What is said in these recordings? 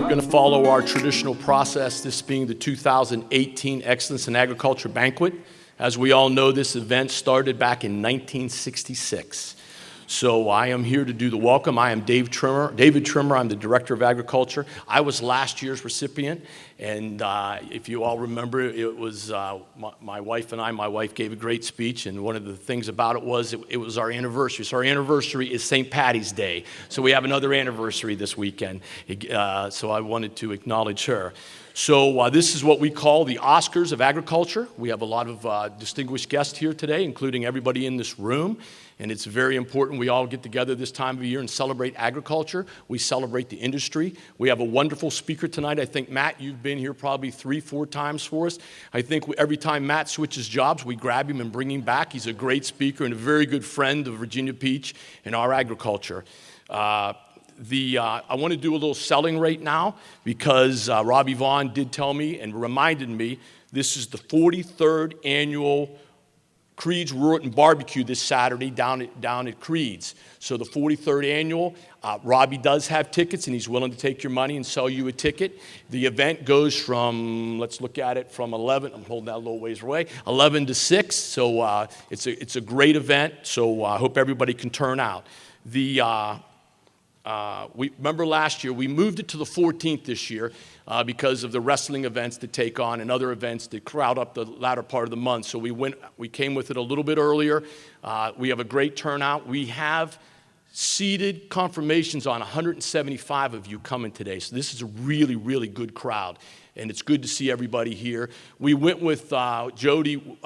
We're going to follow our traditional process, this being the 2018 Excellence in Agriculture Banquet. As we all know, this event started back in 1966. So I am here to do the welcome. I am David Trimmer. I'm the Director of Agriculture. I was last year's recipient, and if you all remember, it was my wife and I. My wife gave a great speech, and one of the things about it was it was our anniversary. So our anniversary is St. Patty's Day. So we have another anniversary this weekend. So I wanted to acknowledge her. So this is what we call the Oscars of Agriculture. We have a lot of distinguished guests here today, including everybody in this room. And it's very important we all get together this time of year and celebrate agriculture. We celebrate the industry. We have a wonderful speaker tonight. I think, Matt, you've been here probably 3-4 times for us. I think every time Matt switches jobs, we grab him and bring him back. He's a great speaker and a very good friend of Virginia Beach and our agriculture. I want to do a little selling right now because Robbie Vaughn did tell me and reminded me this is the 43rd annual Creed's Ruritan Barbecue this Saturday down at Creed's. So the 43rd annual, Robbie does have tickets and he's willing to take your money and sell you a ticket. The event goes from, let's look at it, from 11, I'm holding that a little ways away, 11 to 6. So it's a great event, so I hope everybody can turn out. We remember last year, we moved it to the 14th this year because of the wrestling events that take on and other events that crowd up the latter part of the month. So we came with it a little bit earlier. We have a great turnout. We have seated confirmations on 175 of you coming today. So this is a really, really good crowd. And it's good to see everybody here. We went with Jody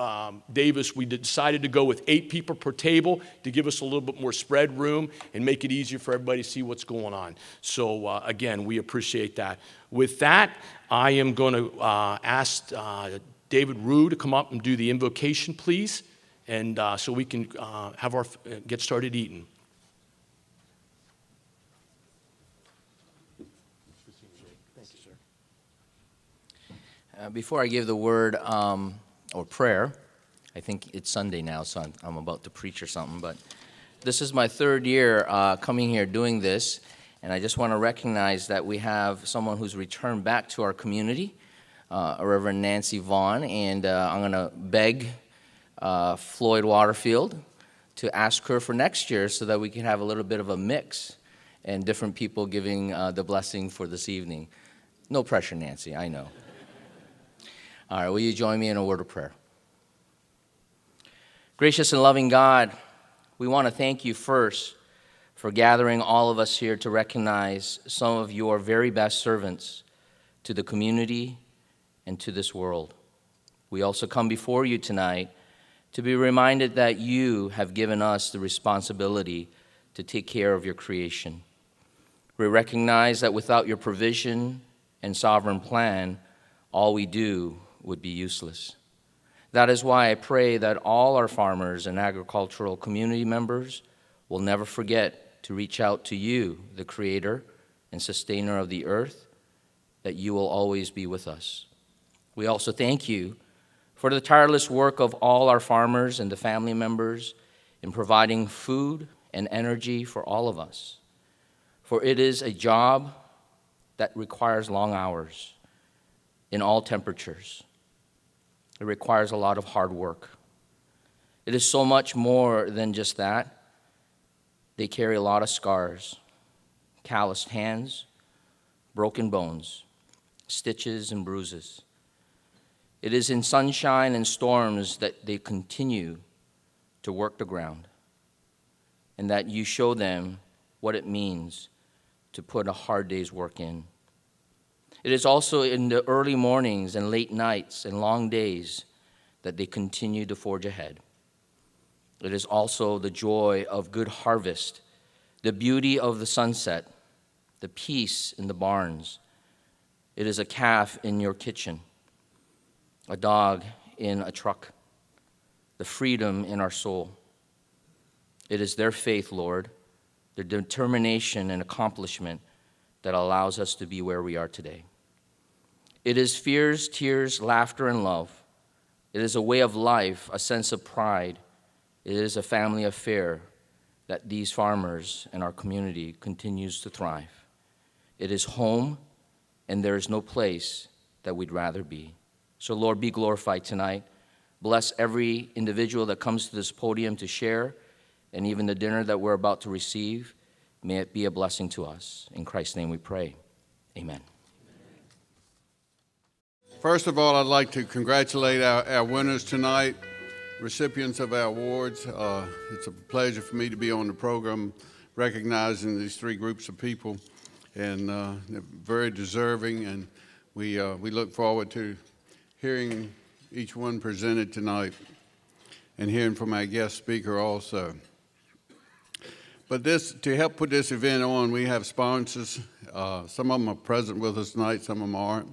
Davis. We decided to go with 8 people per table to give us a little bit more spread room and make it easier for everybody to see what's going on. So again, we appreciate that. With that, I am going to ask David Rue to come up and do the invocation, please, and so we can get started eating. Before I give the word or prayer, I think it's Sunday now, so I'm about to preach or something, but this is my 3rd year coming here doing this, and I just want to recognize that we have someone who's returned back to our community, Reverend Nancy Vaughn, and I'm going to beg Floyd Waterfield to ask her for next year so that we can have a little bit of a mix and different people giving the blessing for this evening. No pressure, Nancy, I know. All right, will you join me in a word of prayer? Gracious and loving God, we want to thank you first for gathering all of us here to recognize some of your very best servants to the community and to this world. We also come before you tonight to be reminded that you have given us the responsibility to take care of your creation. We recognize that without your provision and sovereign plan, all we do would be useless. That is why I pray that all our farmers and agricultural community members will never forget to reach out to you, the creator and sustainer of the earth, that you will always be with us. We also thank you for the tireless work of all our farmers and the family members in providing food and energy for all of us. For it is a job that requires long hours in all temperatures. It requires a lot of hard work. It is so much more than just that. They carry a lot of scars, calloused hands, broken bones, stitches and bruises. It is in sunshine and storms that they continue to work the ground, and that you show them what it means to put a hard day's work in. It is also in the early mornings and late nights and long days that they continue to forge ahead. It is also the joy of good harvest, the beauty of the sunset, the peace in the barns. It is a calf in your kitchen, a dog in a truck, the freedom in our soul. It is their faith, Lord, their determination and accomplishment that allows us to be where we are today. It is fears, tears, laughter, and love. It is a way of life, a sense of pride. It is a family affair that these farmers and our community continues to thrive. It is home, and there is no place that we'd rather be. So, Lord, be glorified tonight. Bless every individual that comes to this podium to share, and even the dinner that we're about to receive. May it be a blessing to us. In Christ's name we pray. Amen. First of all, I'd like to congratulate our winners tonight, recipients of our awards. It's a pleasure for me to be on the program recognizing these three groups of people, and they're very deserving, and we look forward to hearing each one presented tonight and hearing from our guest speaker also. But to help put this event on, we have sponsors. Some of them are present with us tonight, some of them aren't.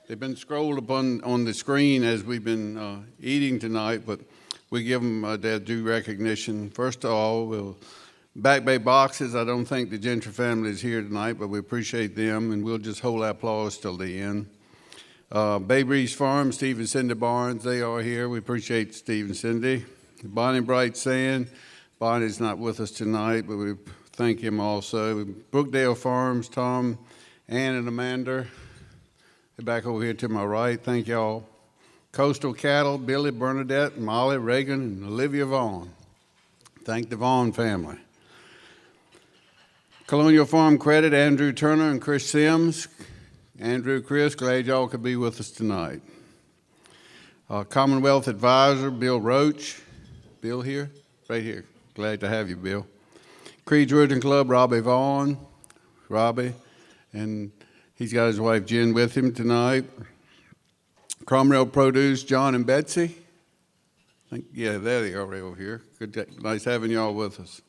They've been scrolled up on the screen as we've been eating tonight, but we give them their due recognition. First of all, Back Bay Boxes. I don't think the Gentry family is here tonight, but we appreciate them, and we'll just hold our applause till the end. Bay Breeze Farm, Steve and Cindy Barnes, they are here. We appreciate Steve and Cindy. Bonnie Bright Sand. Bonnie's not with us tonight, but we thank him also. Brookdale Farms, Tom, Ann, and Amanda. They're back over here to my right. Thank y'all. Coastal Cattle, Billy, Bernadette, Molly, Reagan, and Olivia Vaughn. Thank the Vaughn family. Colonial Farm Credit, Andrew Turner and Chris Sims. Andrew, Chris, glad y'all could be with us tonight. Commonwealth Advisor, Bill Roach. Bill here? Right here. Glad to have you, Bill. Creed's Rooting Club, Robbie Vaughn. Robbie. And he's got his wife Jen with him tonight. Cromwell Produce, John and Betsy. Yeah, there they are right over here. Nice having y'all with us.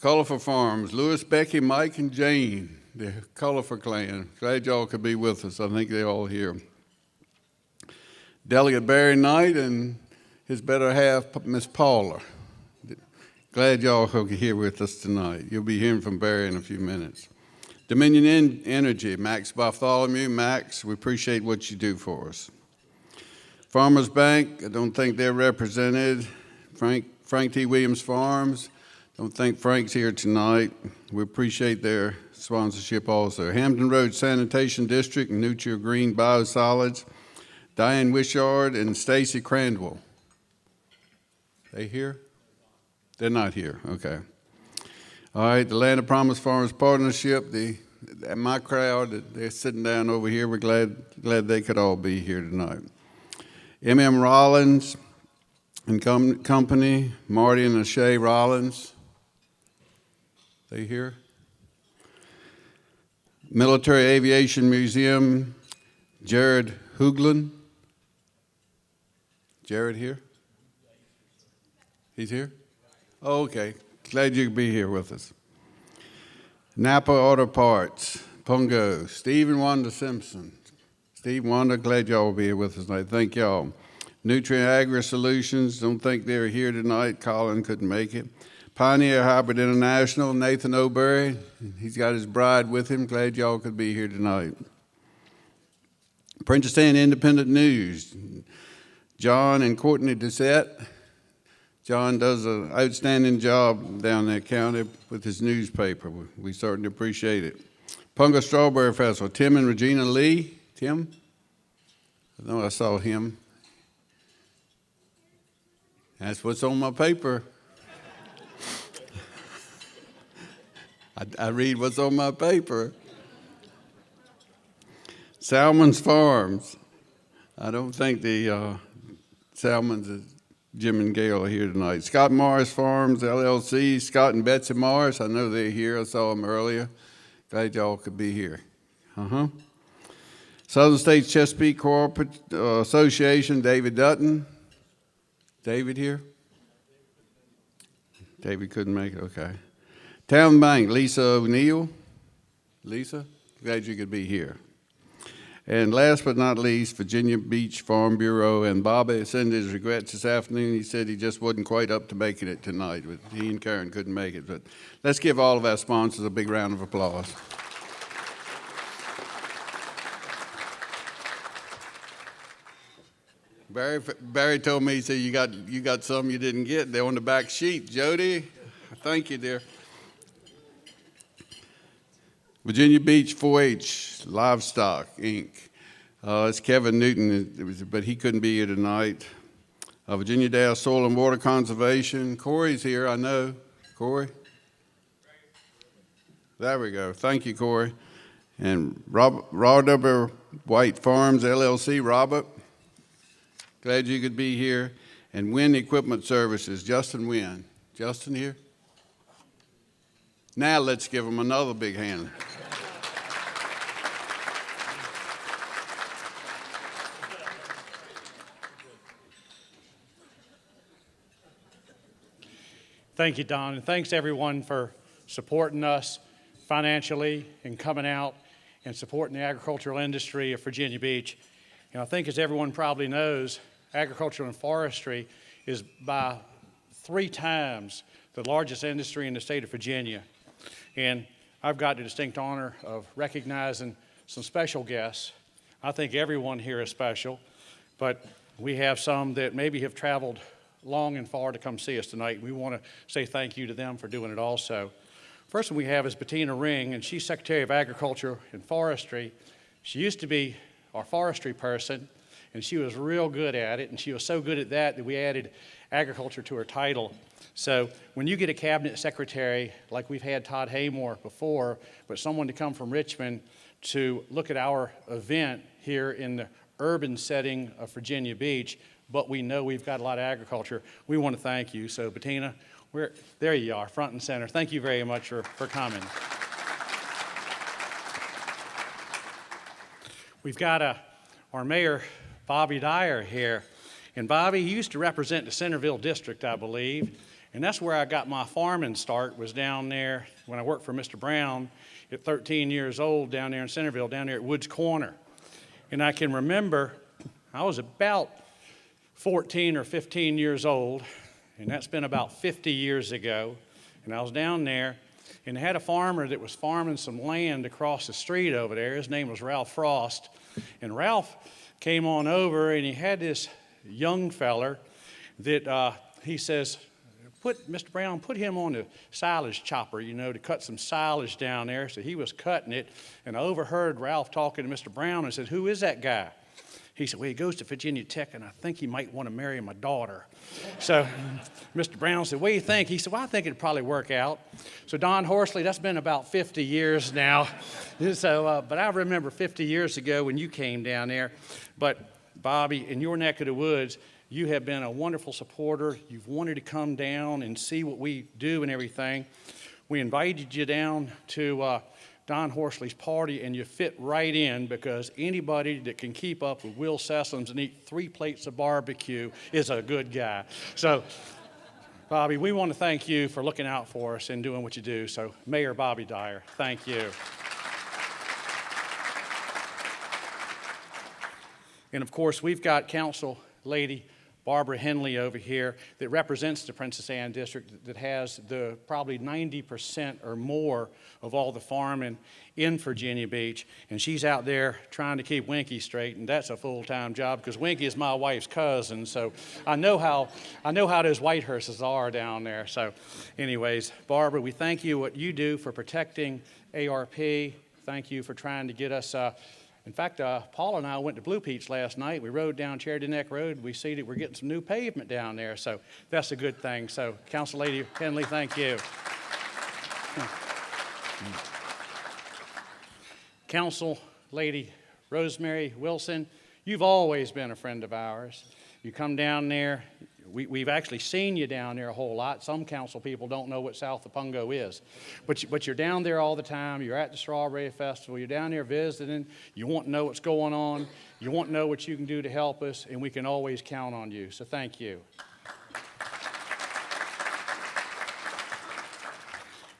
Colorful Farms, Lewis, Becky, Mike, and Jane, the Colorful clan. Glad y'all could be with us. I think they're all here. Delegate Barry Knight and his better half, Miss Paula. Glad y'all could be here with us tonight. You'll be hearing from Barry in a few minutes. Dominion Energy, Max Bartholomew. Max, we appreciate what you do for us. Farmers Bank, I don't think they're represented. Frank T. Williams Farms, don't think Frank's here tonight. We appreciate their sponsorship also. Hampton Road Sanitation District, Nutria Green Biosolids, Diane Wishard and Stacy Crandwell. They here? They're not here, okay. All right, the Land of Promise Farmers Partnership, my crowd, they're sitting down over here. We're glad they could all be here tonight. M.M. Rollins and Company, Marty and Ashay Rollins. They here? Military Aviation Museum, Jared Hooglin. Jared here? He's here? Oh, okay. Glad you could be here with us. Napa Auto Parts, Pungo, Steve and Wanda Simpson. Steve, Wanda, glad y'all will be here with us tonight. Thank y'all. Nutrient Agri Solutions, don't think they're here tonight. Colin couldn't make it. Pioneer Hybrid International, Nathan O'Berry. He's got his bride with him. Glad y'all could be here tonight. Princeton Independent News, John and Courtney Doucette. John does an outstanding job down there county with his newspaper. We certainly appreciate it. Punga Strawberry Festival, Tim and Regina Lee. Tim? I know I saw him. That's what's on my paper. I read what's on my paper. Salmon's Farms. I don't think the Salmon's Jim and Gail are here tonight. Scott Morris Farms, LLC. Scott and Betsy Morris, I know they're here. I saw them earlier. Glad y'all could be here. Southern States Chesapeake Corporate Association, David Dutton. David here? David couldn't make it, okay. Town Bank, Lisa O'Neill. Lisa, glad you could be here. And last but not least, Virginia Beach Farm Bureau, and Bobby sent his regrets this afternoon. He said he just wasn't quite up to making it tonight, but he and Karen couldn't make it. But let's give all of our sponsors a big round of applause. Barry told me, he said, you got some you didn't get. They're on the back sheet. Jody, thank you, dear. Virginia Beach 4-H Livestock, Inc. It's Kevin Newton, but he couldn't be here tonight. Virginia Dow Soil and Water Conservation. Corey's here, I know. Corey? There we go. Thank you, Corey. And Raw W. White Farms, LLC, Robert. Glad you could be here. And Wynn Equipment Services, Justin Wynn. Justin here? Now let's give him another big hand. Thank you, Don, and thanks everyone for supporting us financially and coming out and supporting the agricultural industry of Virginia Beach. And I think, as everyone probably knows, agriculture and forestry is by 3 times the largest industry in the state of Virginia. And I've got the distinct honor of recognizing some special guests. I think everyone here is special, but we have some that maybe have traveled long and far to come see us tonight. We want to say thank you to them for doing it also. First one we have is Bettina Ring, and she's Secretary of Agriculture and Forestry. She used to be our forestry person, and she was real good at it, and she was so good at that we added agriculture to her title. So when you get a cabinet secretary, like we've had Todd Haymore before, but someone to come from Richmond to look at our event here in the urban setting of Virginia Beach, but we know we've got a lot of agriculture, we want to thank you. So Bettina, there you are, front and center. Thank you very much for coming. We've got our mayor, Bobby Dyer, here. And Bobby, he used to represent the Centerville district, I believe. And that's where I got my farming start, was down there when I worked for Mr. Brown at 13 years old down there in Centerville, down there at Woods Corner. And I can remember I was about 14 or 15 years old, and that's been about 50 years ago. And I was down there, and I had a farmer that was farming some land across the street over there. His name was Ralph Frost. And Ralph came on over, and he had this young feller that he says, Mr. Brown, put him on the silage chopper, to cut some silage down there. So he was cutting it, and I overheard Ralph talking to Mr. Brown and said, "Who is that guy?" He said, "Well, he goes to Virginia Tech, and I think he might want to marry my daughter." So Mr. Brown said, "What do you think?" He said, "Well, I think it'd probably work out." So Don Horsley, that's been about 50 years now. So, but I remember 50 years ago when you came down there. But Bobby, in your neck of the woods, you have been a wonderful supporter. You've wanted to come down and see what we do and everything. We invited you down to Don Horsley's party, and you fit right in, because anybody that can keep up with Will Sessoms and eat 3 plates of barbecue is a good guy. So, Bobby, we want to thank you for looking out for us and doing what you do. So, Mayor Bobby Dyer, thank you. And of course, we've got Council Lady Barbara Henley over here that represents the Princess Anne District, that has probably 90% or more of all the farming in Virginia Beach. And she's out there trying to keep Winky straight, and that's a full-time job, because Winky is my wife's cousin. So I know how those white hearses are down there. So anyways, Barbara, we thank you what you do for protecting ARP. Thank you for trying to get us in fact, Paul and I went to Blue Peach last night. We rode down Charity Neck Road. We see that we're getting some new pavement down there, so that's a good thing. So, Council Lady Henley, thank you. Council Lady Rosemary Wilson, you've always been a friend of ours. You come down there. We've actually seen you down there a whole lot. Some council people don't know what South Apungo is. But you're down there all the time. You're at the Strawberry Festival. You're down there visiting. You want to know what's going on. You want to know what you can do to help us, and we can always count on you. So thank you.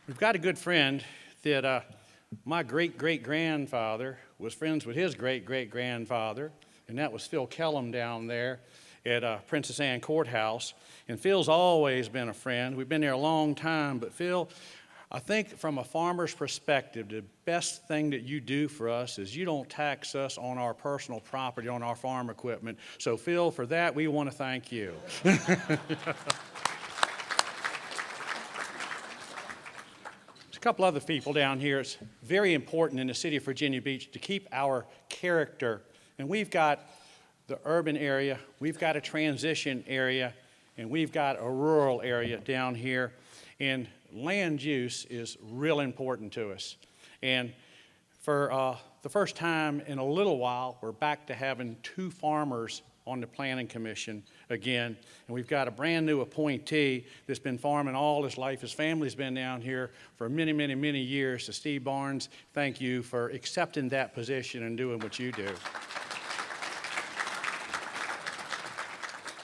We've got a good friend that my great-great-grandfather was friends with his great-great-grandfather, and that was Phil Kellum down there at Princess Anne Courthouse. And Phil's always been a friend. We've been there a long time. But Phil, I think from a farmer's perspective, the best thing that you do for us is you don't tax us on our personal property, on our farm equipment. So Phil, for that, we want to thank you. a couple other people down here. It's very important in the city of Virginia Beach to keep our character. And we've got the urban area, we've got a transition area, and we've got a rural area down here. And land use is real important to us. And for the first time in a little while, we're back to having 2 farmers on the Planning Commission again. And we've got a brand new appointee that's been farming all his life. His family's been down here for many, many, many years. So Steve Barnes, thank you for accepting that position and doing what you do.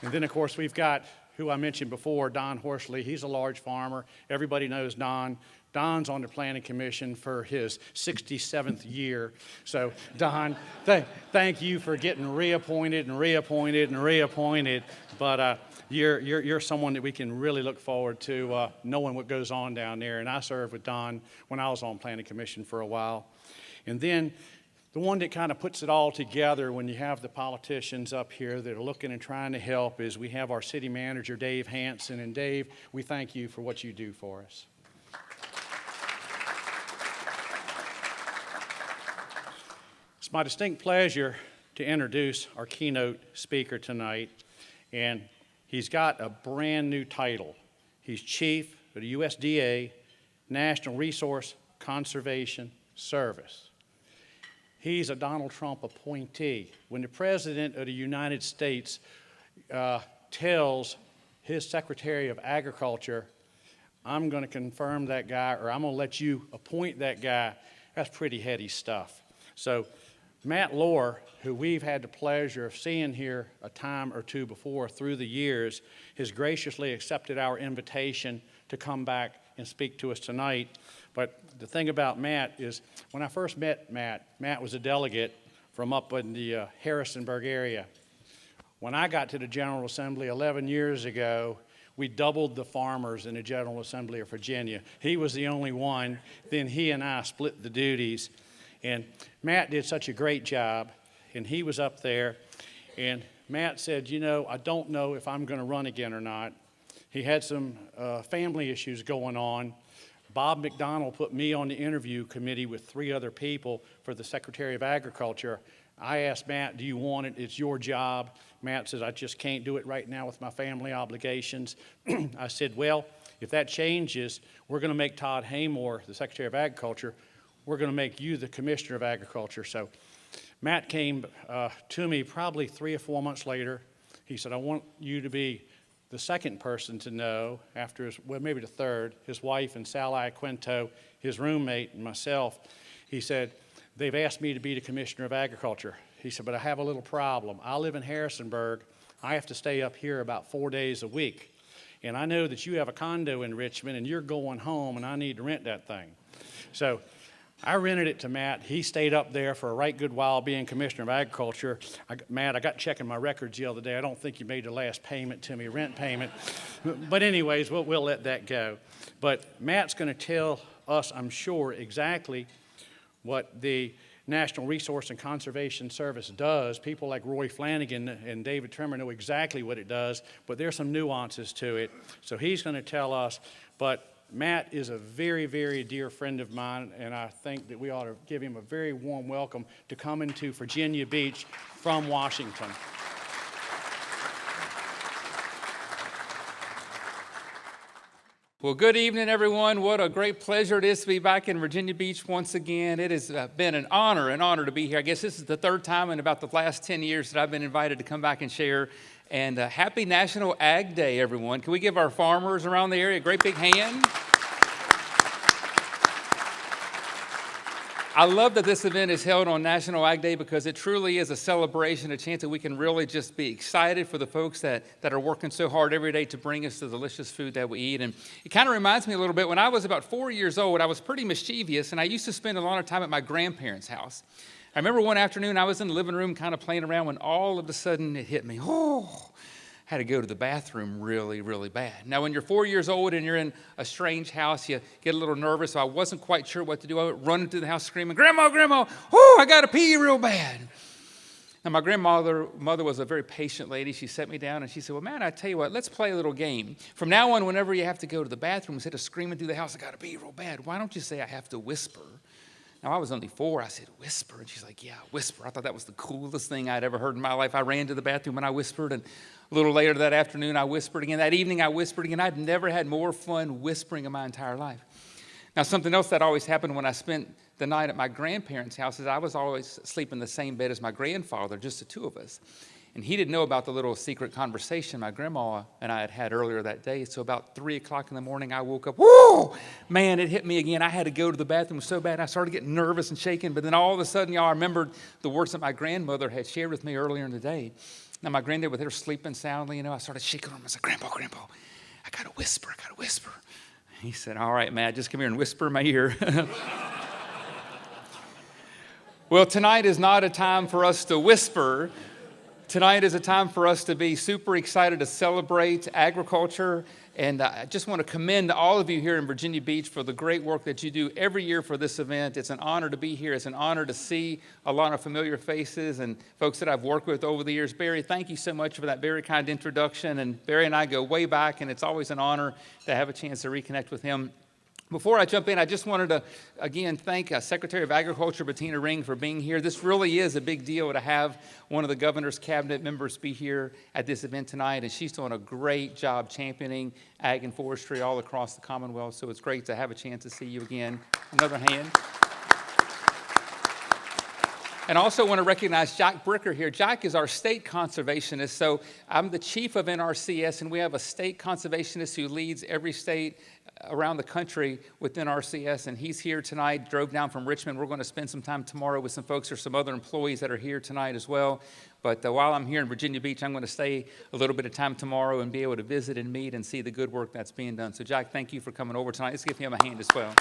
And then, of course, we've got who I mentioned before, Don Horsley. He's a large farmer. Everybody knows Don. Don's on the Planning Commission for his 67th year. So, Don, thank you for getting reappointed and reappointed and reappointed. But you're someone that we can really look forward to knowing what goes on down there. And I served with Don when I was on Planning Commission for a while. And then the one that kind of puts it all together when you have the politicians up here that are looking and trying to help is we have our city manager, Dave Hanson. And Dave, we thank you for what you do for us. It's my distinct pleasure to introduce our keynote speaker tonight. And he's got a brand new title. He's Chief of the USDA National Resource Conservation Service. He's a Donald Trump appointee. When the President of the United States tells his Secretary of Agriculture, I'm going to confirm that guy, or I'm going to let you appoint that guy, that's pretty heady stuff. So Matt Lohr, who we've had the pleasure of seeing here a time or two before through the years, has graciously accepted our invitation to come back and speak to us tonight. But the thing about Matt is, when I first met Matt was a delegate from up in the Harrisonburg area. When I got to the General Assembly 11 years ago, we doubled the farmers in the General Assembly of Virginia. He was the only one. Then he and I split the duties. And Matt did such a great job, and he was up there. And Matt said, you know, I don't know if I'm going to run again or not. He had some family issues going on. Bob McDonnell put me on the interview committee with 3 other people for the Secretary of Agriculture. I asked Matt, do you want it? It's your job. Matt says, I just can't do it right now with my family obligations. I said, well, if that changes, we're going to make Todd Haymore the Secretary of Agriculture. We're going to make you the Commissioner of Agriculture. So Matt came to me probably 3 or 4 months later. He said, I want you to be the second person to know, after his, well, maybe the third, his wife and Sal Iaquinto, his roommate, and myself. He said, they've asked me to be the Commissioner of Agriculture. He said, but I have a little problem. I live in Harrisonburg. I have to stay up here about 4 days a week. And I know that you have a condo in Richmond, and you're going home, and I need to rent that thing. So I rented it to Matt. He stayed up there for a right good while being Commissioner of Agriculture. Matt, I got checking my records the other day. I don't think you made the last payment to me, rent payment. But anyways, we'll let that go. But Matt's going to tell us, I'm sure, exactly what the National Resource and Conservation Service does. People like Roy Flanagan and David Trimmer know exactly what it does, but there's some nuances to it. So he's going to tell us. But Matt is a very, very dear friend of mine, and I think that we ought to give him a very warm welcome to come into Virginia Beach from Washington. Well, good evening, everyone. What a great pleasure it is to be back in Virginia Beach once again. It has been an honor to be here. I guess this is the 3rd time in about the last 10 years that I've been invited to come back and share. And happy National Ag Day, everyone. Can we give our farmers around the area a great big hand? I love that this event is held on National Ag Day because it truly is a celebration, a chance that we can really just be excited for the folks that are working so hard every day to bring us the delicious food that we eat. And it kind of reminds me a little bit, when I was about 4 years old, I was pretty mischievous, and I used to spend a lot of time at my grandparents' house. I remember one afternoon I was in the living room kind of playing around when all of a sudden it hit me. Oh, I had to go to the bathroom really, really bad. Now, when you're 4 years old and you're in a strange house, you get a little nervous, so I wasn't quite sure what to do. I would run into the house screaming, Grandma, Grandma, oh, I got to pee real bad. Now, my grandmother was a very patient lady. She sat me down and she said, well, man, I tell you what, let's play a little game. From now on, whenever you have to go to the bathroom, instead of screaming through the house, I got to be real bad, why don't you say I have to whisper? Now, I was only 4. I said, whisper? And she's like, yeah, whisper. I thought that was the coolest thing I'd ever heard in my life. I ran to the bathroom and I whispered, and a little later that afternoon, I whispered again. That evening, I whispered again. I'd never had more fun whispering in my entire life. Now, something else that always happened when I spent the night at my grandparents' house is I was always sleeping in the same bed as my grandfather, just the two of us. And he didn't know about the little secret conversation my grandma and I had had earlier that day. So about 3 o'clock in the morning, I woke up. Whoa! Man, it hit me again. I had to go to the bathroom so bad. I started getting nervous and shaking. But then all of a sudden, y'all, I remembered the words that my grandmother had shared with me earlier in the day. Now, my granddad was there sleeping soundly. I started shaking him. I said, Grandpa, I got to whisper. He said, all right, Matt, just come here and whisper in my ear. Well, tonight is not a time for us to whisper. Tonight is a time for us to be super excited to celebrate agriculture. And I just want to commend all of you here in Virginia Beach for the great work that you do every year for this event. It's an honor to be here. It's an honor to see a lot of familiar faces and folks that I've worked with over the years. Barry, thank you so much for that very kind introduction. And Barry and I go way back, and it's always an honor to have a chance to reconnect with him. Before I jump in, I just wanted to, again, thank Secretary of Agriculture Bettina Ring for being here. This really is a big deal to have one of the governor's cabinet members be here at this event tonight, and she's doing a great job championing ag and forestry all across the Commonwealth, so it's great to have a chance to see you again. Another hand. And I also want to recognize Jack Bricker here. Jack is our state conservationist, so I'm the chief of NRCS, and we have a state conservationist who leads every state around the country within RCS, and he's here tonight, drove down from Richmond. We're going to spend some time tomorrow with some folks or some other employees that are here tonight as well. But while I'm here in Virginia Beach, I'm going to stay a little bit of time tomorrow and be able to visit and meet and see the good work that's being done. So, Jack, thank you for coming over tonight. Let's give him a hand as well.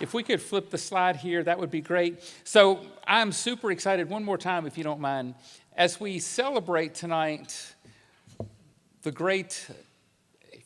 If we could flip the slide here, that would be great. So I'm super excited one more time, if you don't mind, as we celebrate tonight the great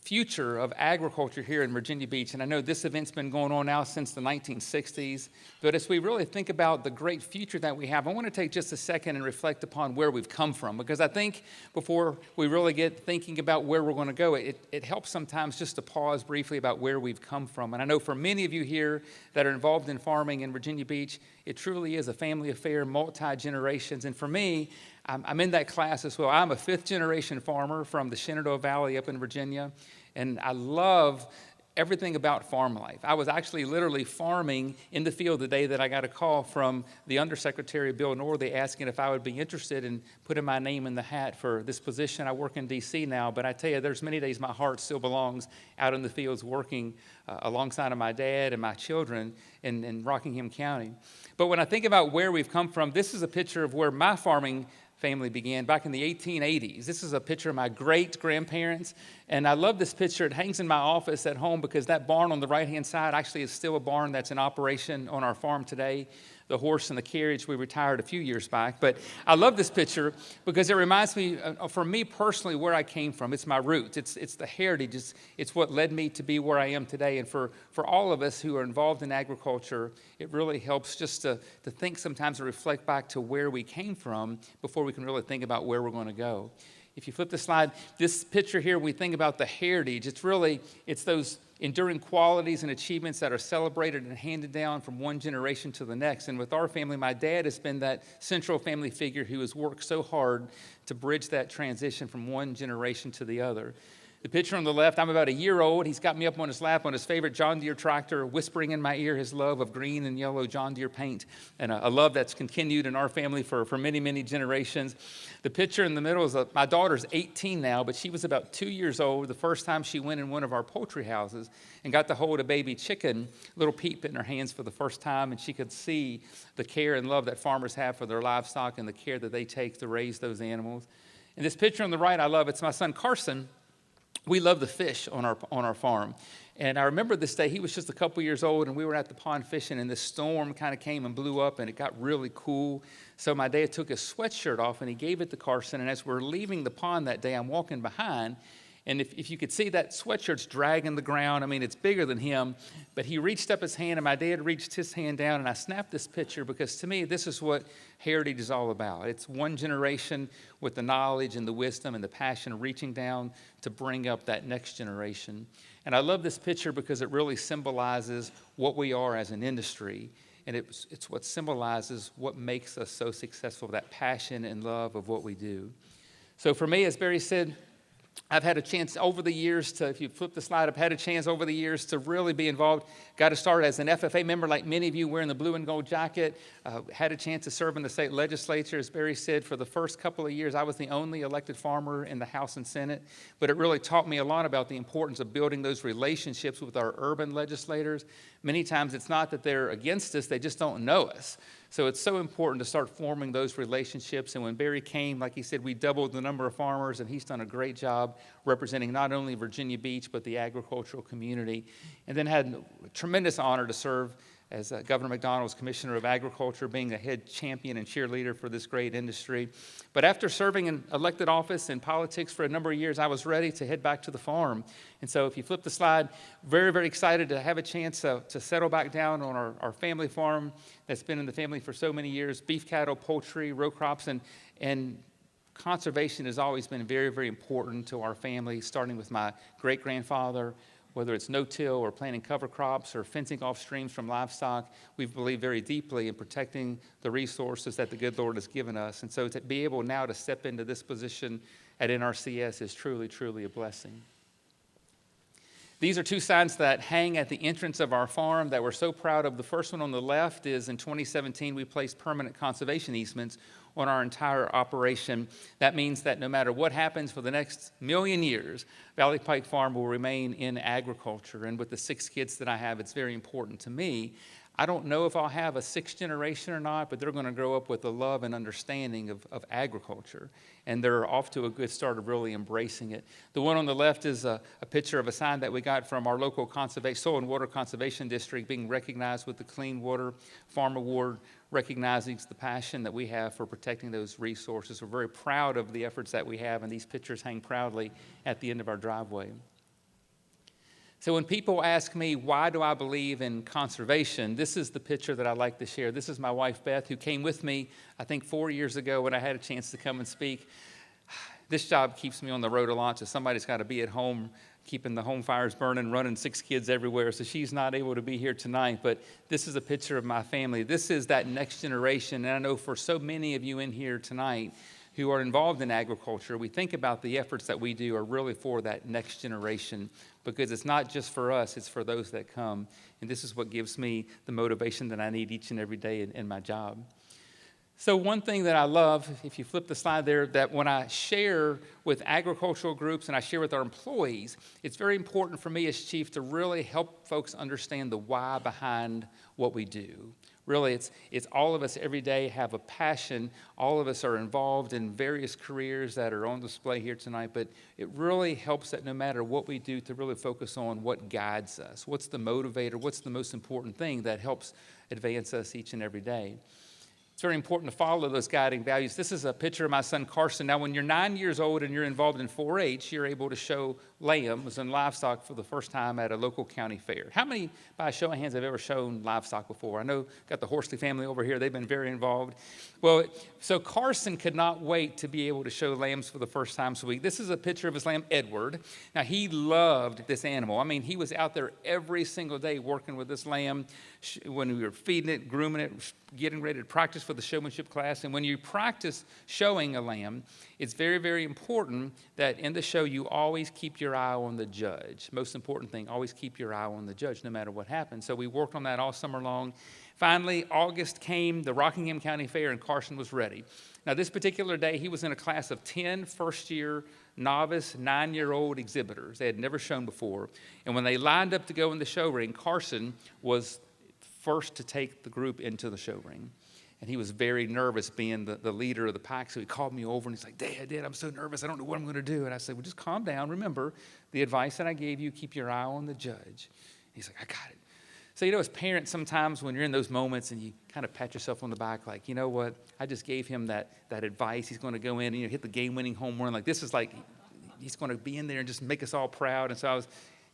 future of agriculture here in Virginia Beach. And I know this event's been going on now since the 1960s. But as we really think about the great future that we have, I want to take just a second and reflect upon where we've come from. Because I think before we really get thinking about where we're going to go, it helps sometimes just to pause briefly about where we've come from. And I know for many of you here that are involved in farming in Virginia Beach, it truly is a family affair, multi-generations. And for me, I'm in that class as well. I'm a fifth-generation farmer from the Shenandoah Valley up in Virginia, and I love everything about farm life. I was actually literally farming in the field the day that I got a call from the Undersecretary Bill Northey asking if I would be interested in putting my name in the hat for this position. I work in D.C. now, but I tell you, there's many days my heart still belongs out in the fields working alongside of my dad and my children in Rockingham County. But when I think about where we've come from, this is a picture of where my farming family began back in the 1880s. This is a picture of my great-grandparents, and I love this picture. It hangs in my office at home because that barn on the right-hand side actually is still a barn that's in operation on our farm today. The horse and the carriage, we retired a few years back. But I love this picture because it reminds me, for me personally, where I came from. It's my roots. It's the heritage. It's what led me to be where I am today. And for all of us who are involved in agriculture, it really helps just to think sometimes and reflect back to where we came from before we can really think about where we're going to go. If you flip the slide, this picture here, we think about the heritage. It's those enduring qualities and achievements that are celebrated and handed down from one generation to the next. And with our family, my dad has been that central family figure who has worked so hard to bridge that transition from one generation to the other. The picture on the left, I'm about a year old. He's got me up on his lap on his favorite John Deere tractor, whispering in my ear his love of green and yellow John Deere paint, and a love that's continued in our family for many, many generations. The picture in the middle is my daughter's 18 now, but she was about 2 years old the first time she went in one of our poultry houses and got to hold a baby chicken, little Peep, in her hands for the first time, and she could see the care and love that farmers have for their livestock and the care that they take to raise those animals. And this picture on the right I love. It's my son Carson. We love the fish on our farm. And I remember this day, he was just a couple years old, and we were at the pond fishing, and this storm kind of came and blew up, and it got really cool. So my dad took his sweatshirt off, and he gave it to Carson. And as we're leaving the pond that day, I'm walking behind, And if you could see that sweatshirt's dragging the ground, I mean, it's bigger than him, but he reached up his hand, and my dad reached his hand down, and I snapped this picture because to me, this is what heritage is all about. It's one generation with the knowledge and the wisdom and the passion reaching down to bring up that next generation. And I love this picture because it really symbolizes what we are as an industry, and it's what symbolizes what makes us so successful, that passion and love of what we do. So for me, as Barry said, I've had a chance over the years to, if you flip the slide, I've had a chance over the years to really be involved. Got to start as an FFA member, like many of you wearing the blue and gold jacket. Had a chance to serve in the state legislature. As Barry said, for the first couple of years, I was the only elected farmer in the House and Senate. But it really taught me a lot about the importance of building those relationships with our urban legislators. Many times it's not that they're against us, they just don't know us. So it's so important to start forming those relationships. And when Barry came, like he said, we doubled the number of farmers, and he's done a great job representing not only Virginia Beach, but the agricultural community. And then had a tremendous honor to serve as Governor McDonald's Commissioner of Agriculture, being a head champion and cheerleader for this great industry. But after serving in elected office in politics for a number of years, I was ready to head back to the farm. And so if you flip the slide, very, very excited to have a chance to settle back down on our family farm that's been in the family for so many years, beef cattle, poultry, row crops, and conservation has always been very, very important to our family, starting with my great-grandfather. Whether it's no-till or planting cover crops or fencing off streams from livestock, we've believed very deeply in protecting the resources that the good Lord has given us. And so to be able now to step into this position at NRCS is truly, truly a blessing. These are two signs that hang at the entrance of our farm that we're so proud of. The first one on the left is in 2017, we placed permanent conservation easements on our entire operation. That means that no matter what happens for the next million years, Valley Pike Farm will remain in agriculture. And with the 6 kids that I have, it's very important to me. I don't know if I'll have a 6th generation or not, but they're going to grow up with a love and understanding of agriculture. And they're off to a good start of really embracing it. The one on the left is a picture of a sign that we got from our local Soil and Water Conservation District, being recognized with the Clean Water Farm Award, recognizing the passion that we have for protecting those resources. We're very proud of the efforts that we have, and these pictures hang proudly at the end of our driveway. So when people ask me, why do I believe in conservation, this is the picture that I like to share. This is my wife, Beth, who came with me, I think 4 years ago when I had a chance to come and speak. This job keeps me on the road a lot, so somebody's got to be at home keeping the home fires burning, running 6 kids everywhere, so she's not able to be here tonight. But this is a picture of my family. This is that next generation, and I know for so many of you in here tonight who are involved in agriculture, we think about the efforts that we do are really for that next generation, because it's not just for us, it's for those that come. And this is what gives me the motivation that I need each and every day in my job. So one thing that I love, if you flip the slide there, that when I share with agricultural groups and I share with our employees, it's very important for me as chief to really help folks understand the why behind what we do. Really, it's all of us every day have a passion. All of us are involved in various careers that are on display here tonight, but it really helps that no matter what we do to really focus on what guides us, what's the motivator, what's the most important thing that helps advance us each and every day. It's very important to follow those guiding values. This is a picture of my son, Carson. Now, when you're 9 years old and you're involved in 4-H, you're able to show lambs and livestock for the first time at a local county fair. How many, by a show of hands, have ever shown livestock before? I know got the Horsley family over here. They've been very involved. Well, so Carson could not wait to be able to show lambs for the first time this week. This is a picture of his lamb, Edward. Now, he loved this animal. I mean, he was out there every single day working with this lamb when we were feeding it, grooming it, getting ready to practice for the showmanship class. And when you practice showing a lamb, it's very, very important that in the show you always keep your eye on the judge. Most important thing, always keep your eye on the judge no matter what happens. So we worked on that all summer long. Finally, August came, the Rockingham County Fair, and Carson was ready. Now, this particular day, he was in a class of 10 first-year novice 9-year-old exhibitors. They had never shown before. And when they lined up to go in the show ring, Carson was first to take the group into the show ring. And he was very nervous being the leader of the pack. So he called me over and he's like, Dad, I'm so nervous. I don't know what I'm going to do. And I said, well, just calm down. Remember the advice that I gave you, keep your eye on the judge. He's like, I got it. So, as parents, sometimes when you're in those moments and you kind of pat yourself on the back, like, you know what? I just gave him that advice. He's going to go in and hit the game-winning home run. Like, this is like, he's going to be in there and just make us all proud. And so I was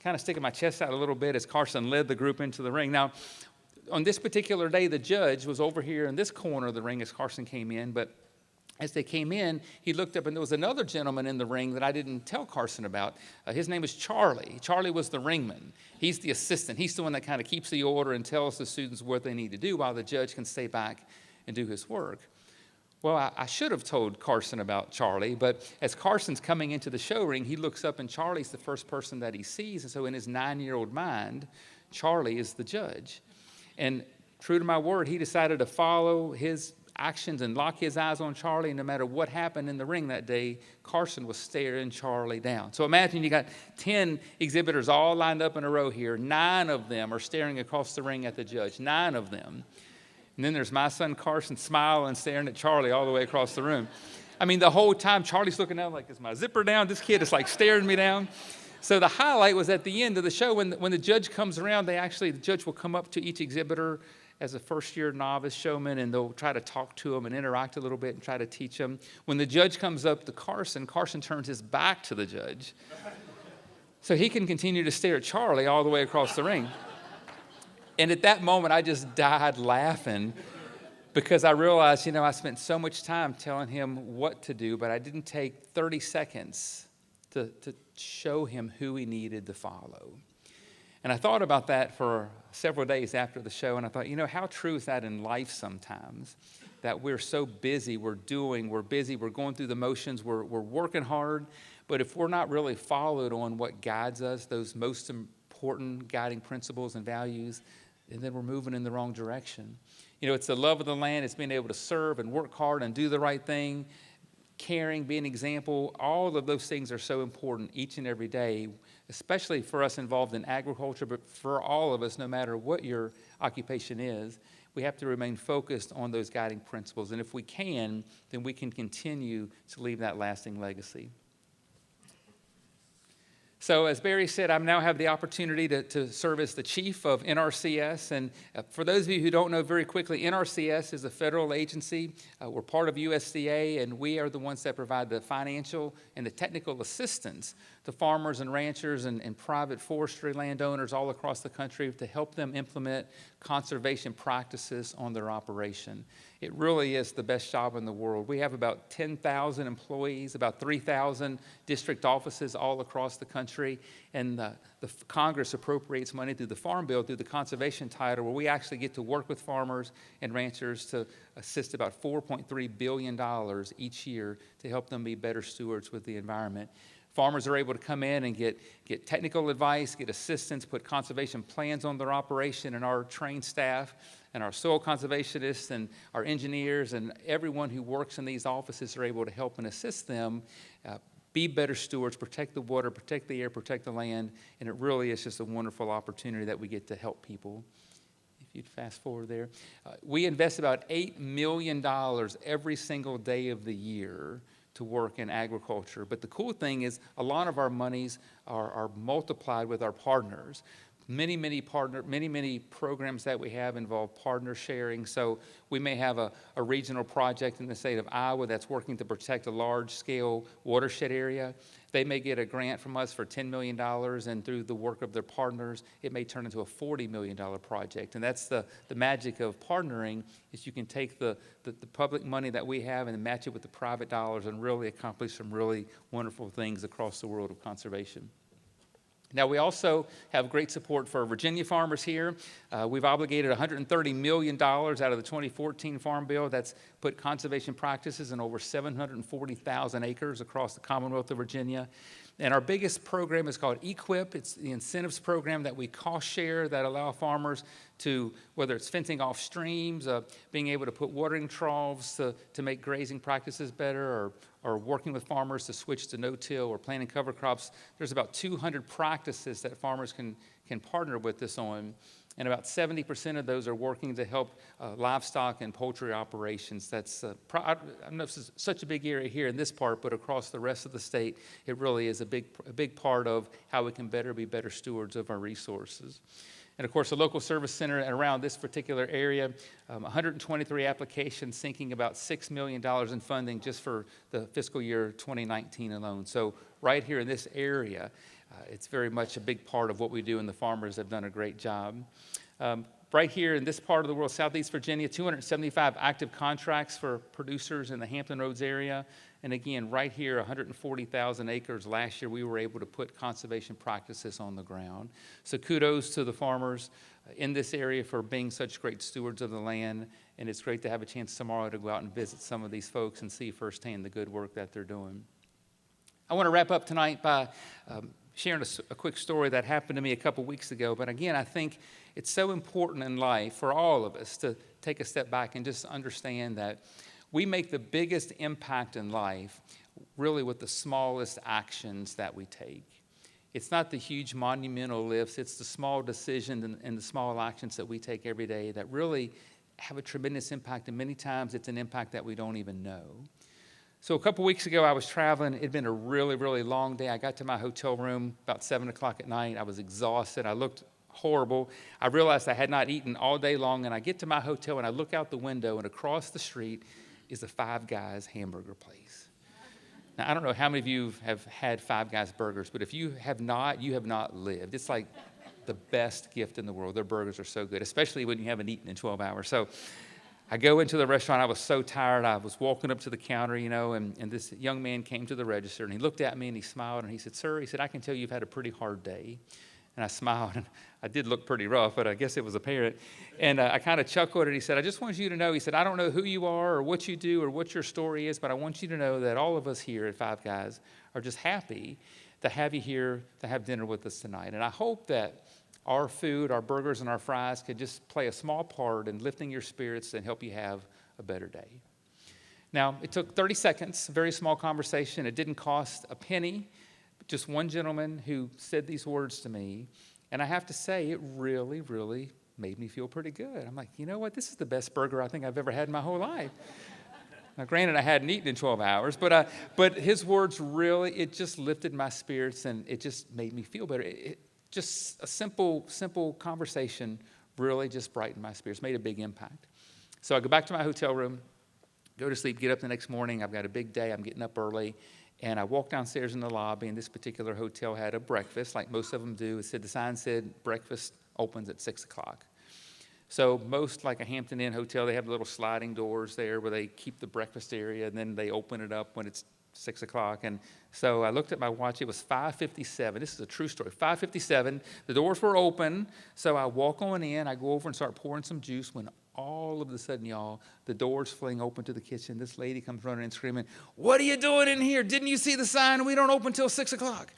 kind of sticking my chest out a little bit as Carson led the group into the ring. Now, on this particular day, the judge was over here in this corner of the ring as Carson came in, but as they came in, he looked up, and there was another gentleman in the ring that I didn't tell Carson about. His name is Charlie. Charlie was the ringman. He's the assistant. He's the one that kind of keeps the order and tells the students what they need to do while the judge can stay back and do his work. Well, I should have told Carson about Charlie, but as Carson's coming into the show ring, he looks up, and Charlie's the first person that he sees. And so in his 9-year-old mind, Charlie is the judge. And true to my word, he decided to follow his actions and lock his eyes on Charlie. And no matter what happened in the ring that day, Carson was staring Charlie down. So imagine you got 10 exhibitors all lined up in a row here. 9 of them are staring across the ring at the judge. 9 of them. And then there's my son Carson smiling, staring at Charlie all the way across the room. I mean, the whole time Charlie's looking down like, is my zipper down? This kid is like staring me down. So the highlight was at the end of the show when the judge comes around. The judge will come up to each exhibitor as a first-year novice showman, and they'll try to talk to them and interact a little bit and try to teach them. When the judge comes up to Carson, Carson turns his back to the judge so he can continue to stare at Charlie all the way across the ring. And at that moment, I just died laughing because I realized, I spent so much time telling him what to do, but I didn't take 30 seconds to show him who he needed to follow. And I thought about that for several days after the show, and I thought, how true is that in life sometimes? That we're so busy, we're busy, we're going through the motions, we're working hard, but if we're not really followed on what guides us, those most important guiding principles and values, and then we're moving in the wrong direction. It's the love of the land, it's being able to serve and work hard and do the right thing, caring, be an example. All of those things are so important each and every day, especially for us involved in agriculture, but for all of us, no matter what your occupation is, we have to remain focused on those guiding principles. And if we can, then we can continue to leave that lasting legacy. So as Barry said, I now have the opportunity to serve as the chief of NRCS. And for those of you who don't know, very quickly, NRCS is a federal agency. We're part of USDA, and we are the ones that provide the financial and the technical assistance to farmers and ranchers and private forestry landowners all across the country to help them implement conservation practices on their operation. It really is the best job in the world. We have about 10,000 employees, about 3,000 district offices all across the country, and the Congress appropriates money through the Farm Bill, through the conservation title, where we actually get to work with farmers and ranchers to assist about $4.3 billion each year to help them be better stewards with the environment. Farmers are able to come in and get technical advice, get assistance, put conservation plans on their operation, and our trained staff and our soil conservationists and our engineers and everyone who works in these offices are able to help and assist them be better stewards, protect the water, protect the air, protect the land, and it really is just a wonderful opportunity that we get to help people. If you'd fast forward there. We invest about $8 million every single day of the year to work in agriculture. But the cool thing is a lot of our monies are multiplied with our partners. Many programs that we have involve partner sharing. So we may have a regional project in the state of Iowa that's working to protect a large-scale watershed area. They may get a grant from us for $10 million, and through the work of their partners, it may turn into a $40 million project. And that's the magic of partnering, is you can take the public money that we have and match it with the private dollars and really accomplish some really wonderful things across the world of conservation. Now, we also have great support for Virginia farmers here. We've obligated $130 million out of the 2014 Farm Bill. That's put conservation practices in over 740,000 acres across the Commonwealth of Virginia. And our biggest program is called EQIP. It's the incentives program that we cost share that allow farmers to, whether it's fencing off streams, being able to put watering troughs to make grazing practices better, or working with farmers to switch to no-till or planting cover crops. There's about 200 practices that farmers can partner with us on, and about 70% of those are working to help livestock and poultry operations. That's, I don't know if it's such a big area here in this part, but across the rest of the state, it really is a big part of how we can be better stewards of our resources. And of course, the local service center around this particular area, 123 applications, sinking about $6 million in funding just for the fiscal year 2019 alone. So right here in this area, it's very much a big part of what we do, and the farmers have done a great job. Right here in this part of the world, Southeast Virginia, 275 active contracts for producers in the Hampton Roads area. And again, right here, 140,000 acres last year, we were able to put conservation practices on the ground. So kudos to the farmers in this area for being such great stewards of the land. And it's great to have a chance tomorrow to go out and visit some of these folks and see firsthand the good work that they're doing. I want to wrap up tonight by sharing a quick story that happened to me a couple weeks ago. But again, I think it's so important in life for all of us to take a step back and just understand that we make the biggest impact in life really with the smallest actions that we take. It's not the huge monumental lifts, it's the small decisions and the small actions that we take every day that really have a tremendous impact, and many times it's an impact that we don't even know. So a couple weeks ago, I was traveling. It'd been a really, really long day. I got to my hotel room about 7 o'clock at night. I was exhausted. I looked horrible. I realized I had not eaten all day long, and I get to my hotel, and I look out the window, and across the street is a Five Guys hamburger place. Now, I don't know how many of you have had Five Guys burgers, but if you have not, you have not lived. It's like the best gift in the world. Their burgers are so good, especially when you haven't eaten in 12 hours. So I go into the restaurant. I was so tired. I was walking up to the counter, and this young man came to the register, and he looked at me, and he smiled, and he said, "Sir," he said, "I can tell you've had a pretty hard day." And I smiled, and I did look pretty rough, but I guess it was apparent. And I kind of chuckled, and he said, "I just want you to know," he said, "I don't know who you are or what you do or what your story is, but I want you to know that all of us here at Five Guys are just happy to have you here to have dinner with us tonight. And I hope that our food, our burgers, and our fries could just play a small part in lifting your spirits and help you have a better day." Now, it took 30 seconds, a very small conversation. It didn't cost a penny. Just one gentleman who said these words to me, and I have to say, it really, really made me feel pretty good. I'm like, you know what? This is the best burger I think I've ever had in my whole life. Now, granted, I hadn't eaten in 12 hours, but his words really, it just lifted my spirits, and it just made me feel better. Just a simple conversation really just brightened my spirits, made a big impact. So I go back to my hotel room, go to sleep, get up the next morning. I've got a big day. I'm getting up early. And I walked downstairs in the lobby, and this particular hotel had a breakfast, like most of them do. The sign said breakfast opens at 6 o'clock. So most, like a Hampton Inn hotel, they have little sliding doors there where they keep the breakfast area, and then they open it up when it's 6 o'clock. And so I looked at my watch. It was 5:57. This is a true story. 5:57. The doors were open. So I walk on in. I go over and start pouring some juice when all of a sudden, y'all, the doors fling open to the kitchen. This lady comes running and screaming, "What are you doing in here? Didn't you see the sign? We don't open till 6 o'clock.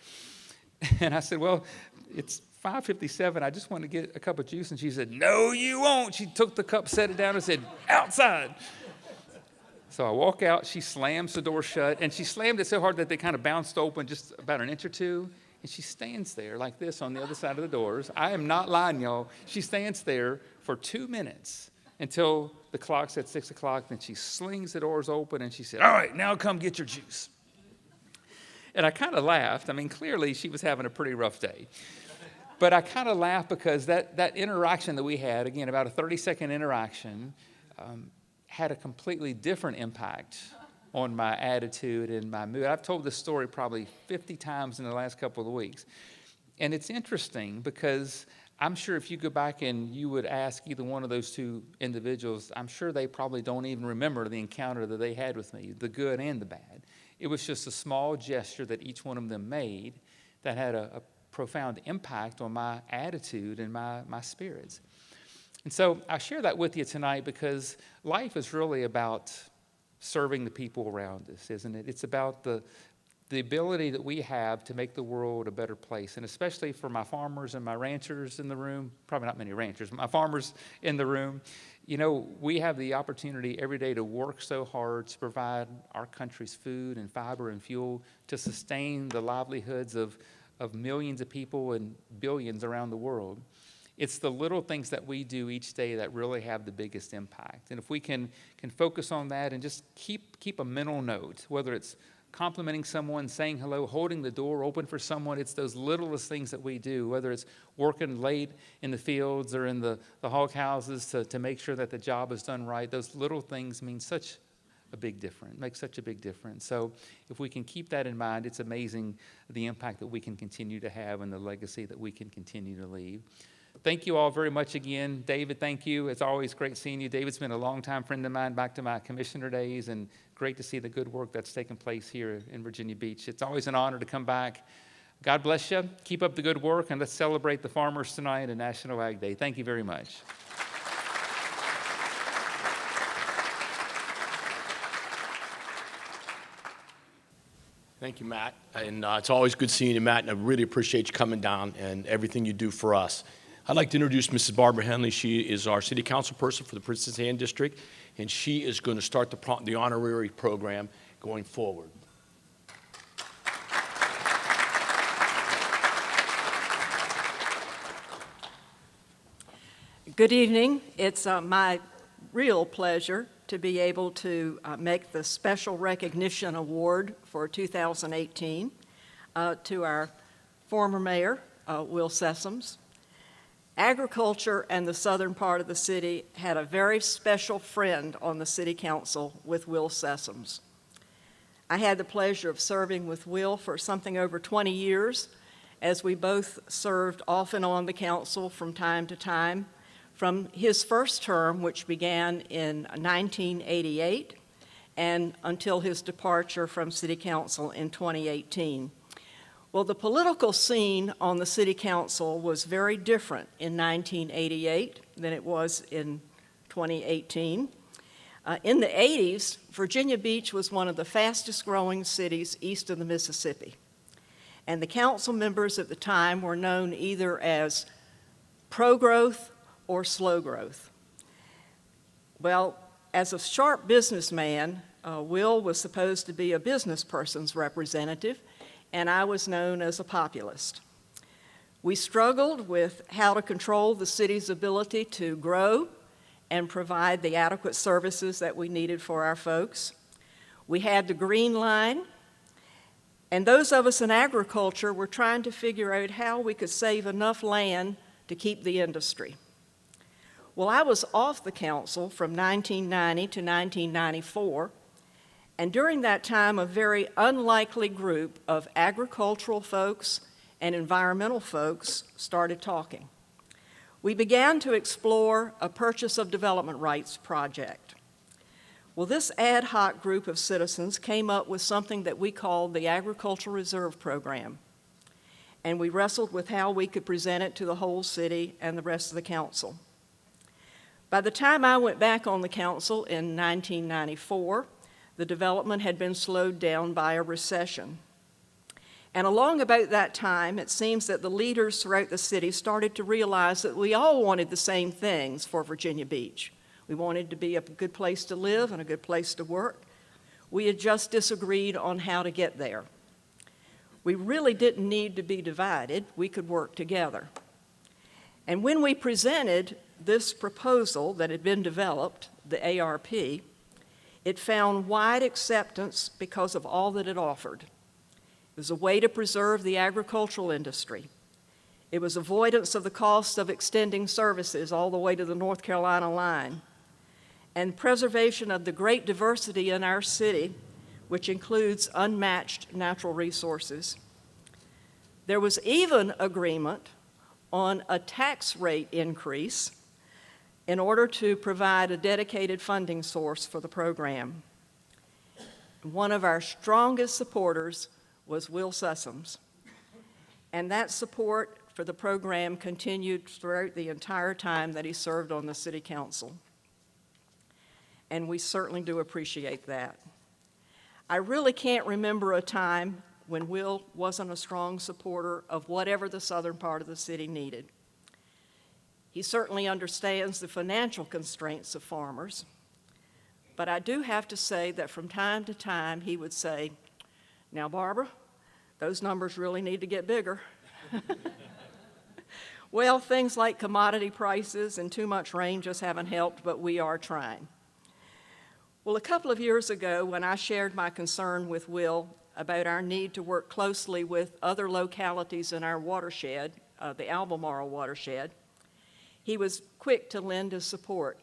And I said, "Well, it's 5:57. I just want to get a cup of juice." And she said, "No, you won't." She took the cup, set it down, and said, "Outside." So I walk out. She slams the door shut, and she slammed it so hard that they kind of bounced open just about an inch or two. And she stands there like this on the other side of the doors. I am not lying, y'all. She stands there for 2 minutes until the clock said 6 o'clock. Then she slings the doors open, and she said, "All right, now come get your juice." And I kind of laughed. I mean, clearly she was having a pretty rough day. But I kind of laughed because that interaction that we had, again, about a 30-second interaction, had a completely different impact on my attitude and my mood. I've told this story probably 50 times in the last couple of weeks. And it's interesting because I'm sure if you go back and you would ask either one of those two individuals, I'm sure they probably don't even remember the encounter that they had with me, the good and the bad. It was just a small gesture that each one of them made that had a profound impact on my attitude and my spirits. And so I share that with you tonight because life is really about serving the people around us, isn't it? It's about the ability that we have to make the world a better place, and especially for my farmers and my ranchers in the room, probably not many ranchers, but my farmers in the room. You know, we have the opportunity every day to work so hard to provide our country's food and fiber and fuel to sustain the livelihoods of millions of people and billions around the world. It's the little things that we do each day that really have the biggest impact. And if we can focus on that and just keep a mental note, whether it's complimenting someone, saying hello, holding the door open for someone. It's those littlest things that we do, whether it's working late in the fields or in the hog houses to make sure that the job is done right. Those little things mean such a big difference, make such a big difference. So if we can keep that in mind, it's amazing the impact that we can continue to have and the legacy that we can continue to leave. Thank you all very much again. David, thank you. It's always great seeing you. David's been a longtime friend of mine back to my commissioner days, and great to see the good work that's taken place here in Virginia Beach. It's always an honor to come back. God bless you. Keep up the good work, and let's celebrate the farmers tonight and National Ag Day. Thank you very much. Thank you, Matt. And it's always good seeing you, Matt, and I really appreciate you coming down and everything you do for us. I'd like to introduce Mrs. Barbara Henley. She is our city council person for the Princess Anne District, and she is going to start the honorary program going forward. Good evening. It's my real pleasure to be able to make the Special Recognition Award for 2018 to our former mayor, Will Sessoms. Agriculture and the southern part of the city had a very special friend on the city council with Will Sessoms. I had the pleasure of serving with Will for something over 20 years, as we both served off and on the council from time to time, from his first term, which began in 1988, and until his departure from city council in 2018. Well, the political scene on the city council was very different in 1988 than it was in 2018. In the 80s, Virginia Beach was one of the fastest growing cities east of the Mississippi. And the council members at the time were known either as pro-growth or slow growth. Well, as a sharp businessman, Will was supposed to be a business person's representative, and I was known as a populist. We struggled with how to control the city's ability to grow and provide the adequate services that we needed for our folks. We had the green line, and those of us in agriculture were trying to figure out how we could save enough land to keep the industry. Well, I was off the council from 1990 to 1994, and during that time, a very unlikely group of agricultural folks and environmental folks started talking. We began to explore a purchase of development rights project. Well, this ad hoc group of citizens came up with something that we called the Agricultural Reserve Program, and we wrestled with how we could present it to the whole city and the rest of the council. By the time I went back on the council in 1994, the development had been slowed down by a recession. And along about that time, it seems that the leaders throughout the city started to realize that we all wanted the same things for Virginia Beach. We wanted to be a good place to live and a good place to work. We had just disagreed on how to get there. We really didn't need to be divided. We could work together. And when we presented this proposal that had been developed, the ARP, it found wide acceptance because of all that it offered. It was a way to preserve the agricultural industry. It was avoidance of the cost of extending services all the way to the North Carolina line, and preservation of the great diversity in our city, which includes unmatched natural resources. There was even agreement on a tax rate increase in order to provide a dedicated funding source for the program. One of our strongest supporters was Will Sessoms, and that support for the program continued throughout the entire time that he served on the city council. And we certainly do appreciate that. I really can't remember a time when Will wasn't a strong supporter of whatever the southern part of the city needed. He certainly understands the financial constraints of farmers, but I do have to say that from time to time he would say, "Now, Barbara, those numbers really need to get bigger." Well, things like commodity prices and too much rain just haven't helped, but we are trying. Well, a couple of years ago, when I shared my concern with Will about our need to work closely with other localities in our watershed, the Albemarle watershed, he was quick to lend his support.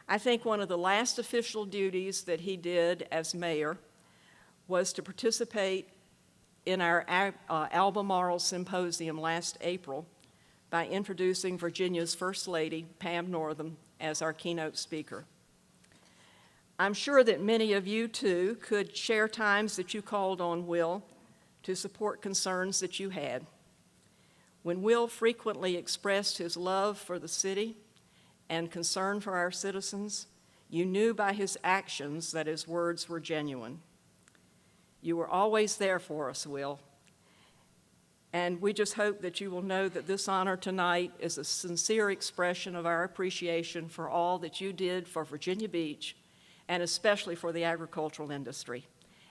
I think one of the last official duties that he did as mayor was to participate in our Albemarle Symposium last April by introducing Virginia's First Lady, Pam Northam, as our keynote speaker. I'm sure that many of you, too, could share times that you called on Will to support concerns that you had. When Will frequently expressed his love for the city and concern for our citizens, you knew by his actions that his words were genuine. You were always there for us, Will. And we just hope that you will know that this honor tonight is a sincere expression of our appreciation for all that you did for Virginia Beach, and especially for the agricultural industry.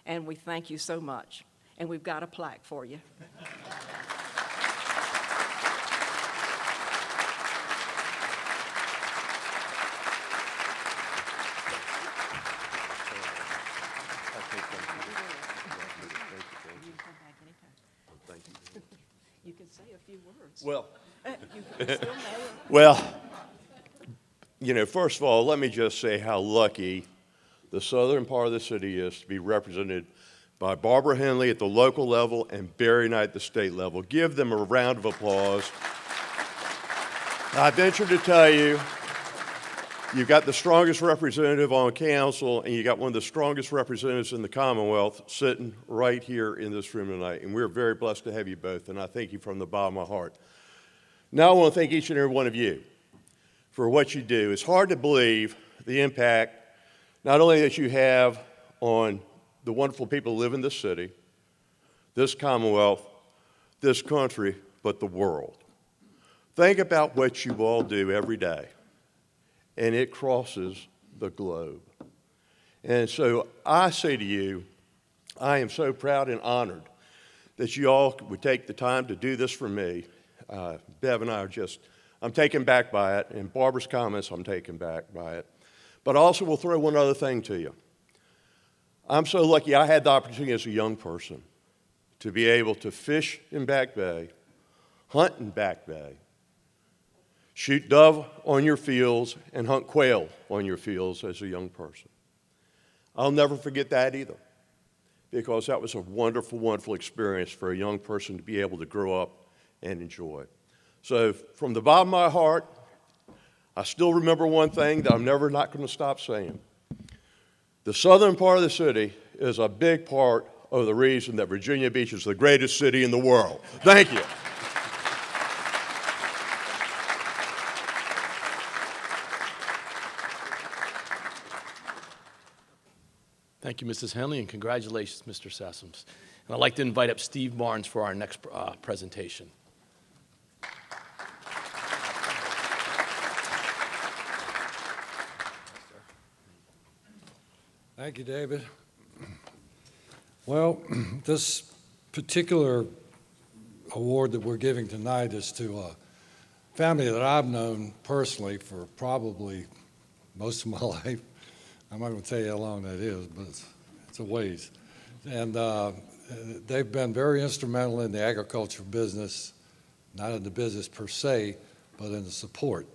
And we thank you so much. And we've got a plaque for you. You can say a few words. Well, You can still mayor. well, first of all, let me just say how lucky the southern part of the city is to be represented by Barbara Henley at the local level and Barry Knight at the state level. Give them a round of applause. I venture to tell you, you've got the strongest representative on council, and you got one of the strongest representatives in the Commonwealth sitting right here in this room tonight. And we're very blessed to have you both, and I thank you from the bottom of my heart. Now I want to thank each and every one of you for what you do. It's hard to believe the impact not only that you have on the wonderful people who live in this city, this Commonwealth, this country, but the world. Think about what you all do every day, and it crosses the globe. And so I say to you, I am so proud and honored that you all would take the time to do this for me. Bev and I I'm taken back by it, and Barbara's comments, I'm taken back by it. But I also will throw one other thing to you. I'm so lucky I had the opportunity as a young person to be able to fish in Back Bay, hunt in Back Bay, shoot dove on your fields, and hunt quail on your fields as a young person. I'll never forget that either, because that was a wonderful, wonderful experience for a young person to be able to grow up and enjoy. So from the bottom of my heart, I still remember one thing that I'm never not going to stop saying. The southern part of the city is a big part of the reason that Virginia Beach is the greatest city in the world. Thank you. Thank you, Mrs. Henley, and congratulations, Mr. Sessoms. And I'd like to invite up Steve Barnes for our next presentation. Thank you, David. Well, this particular award that we're giving tonight is to a family that I've known personally for probably most of my life. I'm not going to tell you how long that is, but it's a ways. And they've been very instrumental in the agriculture business, not in the business per se, but in the support.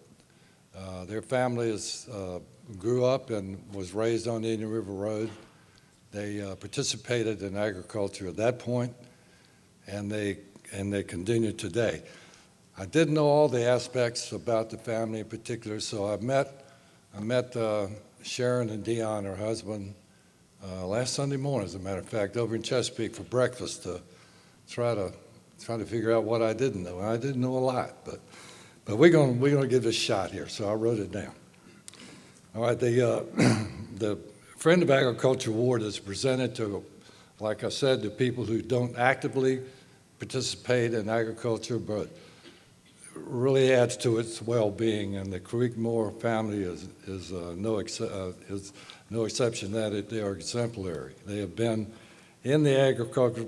Their family grew up and was raised on Indian River Road. They participated in agriculture at that point, and they continue today. I didn't know all the aspects about the family in particular, so I met Sharon and Dion, her husband, last Sunday morning, as a matter of fact, over in Chesapeake for breakfast to try to figure out what I didn't know. And I didn't know a lot, but we're gonna give this a shot here. So I wrote it down. All right, the Friend of Agriculture Award is presented to, like I said, to people who don't actively participate in agriculture, but really adds to its well-being. And the Creekmore family is no exception that they are exemplary. They have been in the agriculture,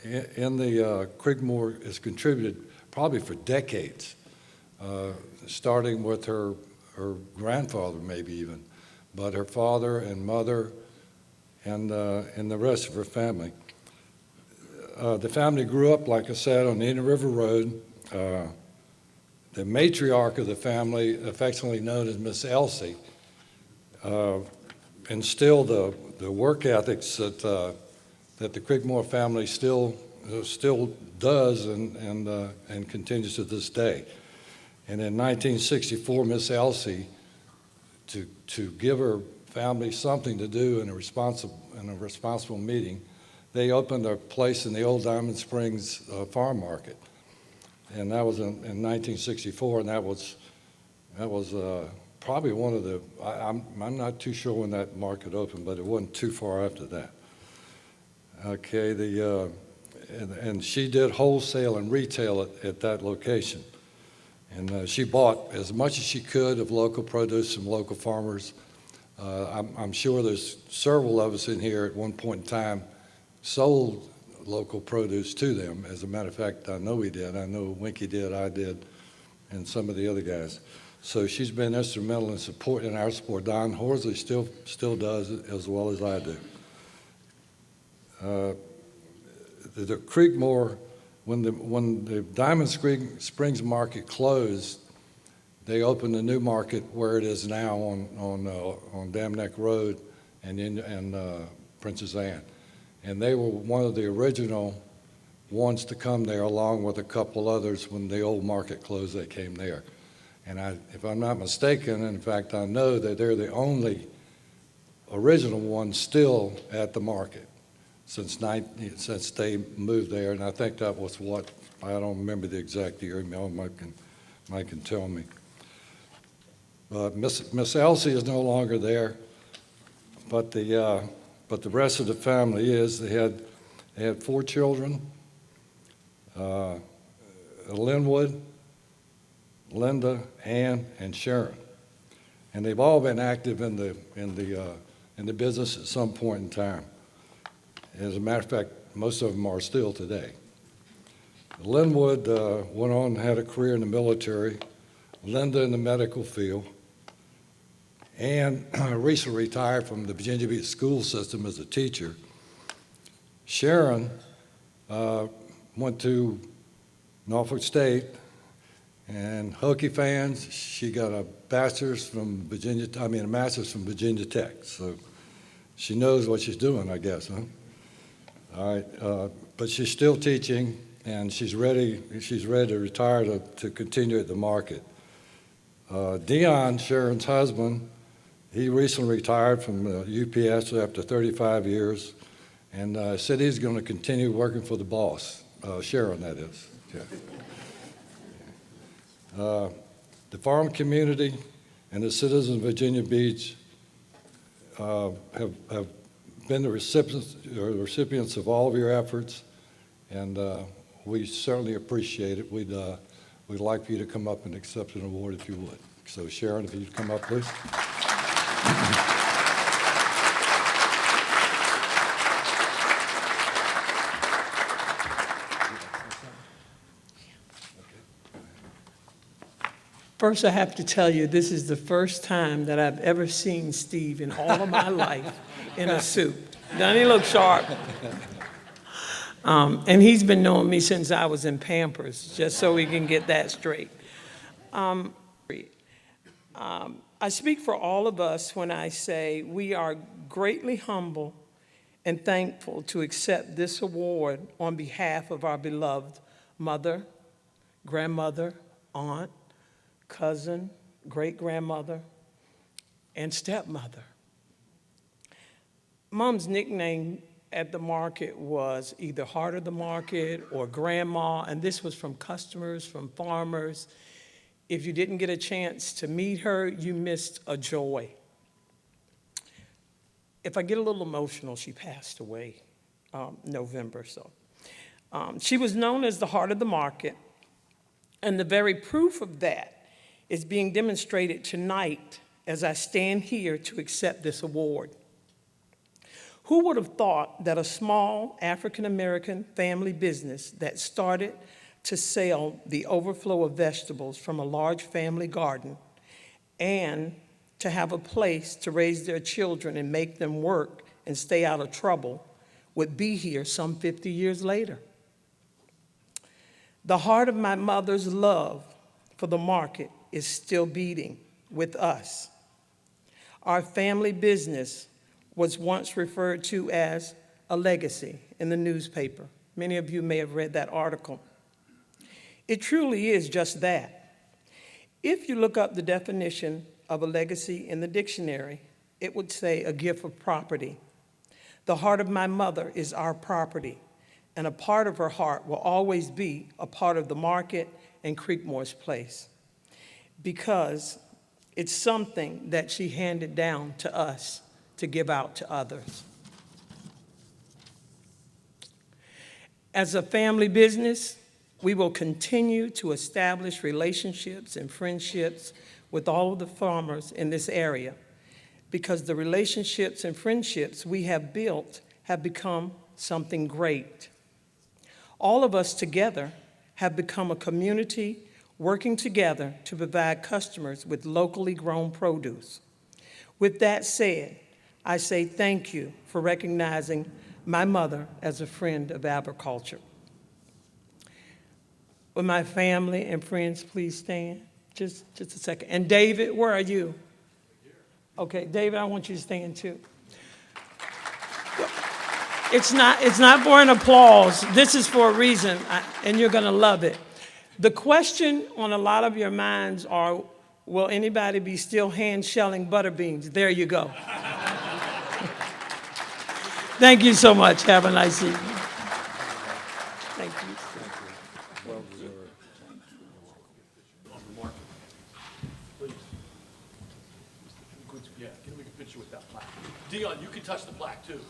Creekmore has contributed probably for decades, starting with her grandfather maybe even, but her father and mother and the rest of her family. the family grew up, like I said, on Indian River Road. The matriarch of the family, affectionately known as Miss Elsie, instilled the work ethics that the Creekmore family still does and continues to this day. And in 1964, Miss Elsie, to give her family something to do in a responsible meeting, they opened a place in the old Diamond Springs farm market. And that was in 1964, and that was probably one of the, I'm not too sure when that market opened, but it wasn't too far after that. Okay, and she did wholesale and retail at that location. And she bought as much as she could of local produce from local farmers. I'm sure there's several of us in here at one point in time sold local produce to them. As a matter of fact, I know we did. I know Winky did, I did, and some of the other guys. So she's been instrumental in supporting our support. Don Horsley still does it as well as I do. The Creekmore, when the Diamond Springs market closed, they opened a new market where it is now on Dam Neck Road and Princess Anne. And they were one of the original ones to come there, along with a couple others. When the old market closed, they came there. And if I'm not mistaken, in fact, I know that they're the only original ones still at the market since they moved there. And I think that was what, I don't remember the exact year. Mike can tell me. But Miss Elsie is no longer there, but the rest of the family is. They had 4 children: Linwood, Linda, Ann, and Sharon, and they've all been active in the business at some point in time. As a matter of fact, most of them are still today. Linwood went on and had a career in the military. Linda in the medical field. Ann recently retired from the Virginia Beach school system as a teacher. Sharon went to Norfolk State, and Hokie fans, she got a master's from Virginia Tech. So she knows what she's doing, I guess, huh? All right, but she's still teaching, and she's ready to retire to continue at the market. Dion, Sharon's husband, he recently retired from UPS after 35 years, and said he's going to continue working for the boss, Sharon, that is. Yeah. The farm community and the citizens of Virginia Beach have been the recipients of all of your efforts, and we certainly appreciate it. We'd like for you to come up and accept an award if you would. So Sharon, if you'd come up, please. First, I have to tell you, this is the first time that I've ever seen Steve in all of my life in a suit. Doesn't he look sharp? And he's been knowing me since I was in Pampers, just so we can get that straight. I speak for all of us when I say we are greatly humble and thankful to accept this award on behalf of our beloved mother, grandmother, aunt, cousin, great-grandmother, and stepmother. Mom's nickname at the market was either Heart of the Market or Grandma, and this was from customers, from farmers. If you didn't get a chance to meet her, you missed a joy. If I get a little emotional, she passed away November, so. She was known as the Heart of the Market, and the very proof of that is being demonstrated tonight as I stand here to accept this award. Who would have thought that a small African-American family business that started to sell the overflow of vegetables from a large family garden and to have a place to raise their children and make them work and stay out of trouble would be here some 50 years later. The heart of my mother's love for the market is still beating with us. Our family business was once referred to as a legacy in the newspaper. Many of you may have read that article. It truly is just that. If you look up the definition of a legacy in the dictionary, it would say a gift of property. The heart of my mother is our property, and a part of her heart will always be a part of the market and Creekmore's place, because it's something that she handed down to us to give out to others. As a family business, we will continue to establish relationships and friendships with all of the farmers in this area, because the relationships and friendships we have built have become something great. All of us together have become a community working together to provide customers with locally grown produce. With that said, I say thank you for recognizing my mother as a friend of agriculture. Will my family and friends please stand? Just a second. And David, where are you? Okay, David, I want you to stand too. It's not for an applause. This is for a reason, and you're going to love it. The question on a lot of your minds are, will anybody be still hand shelling butter beans? There you go. Thank you so much. Have a nice evening. Thank you. Well deserved. Yeah, can we get a picture with that plaque? Dion, you can touch the plaque too.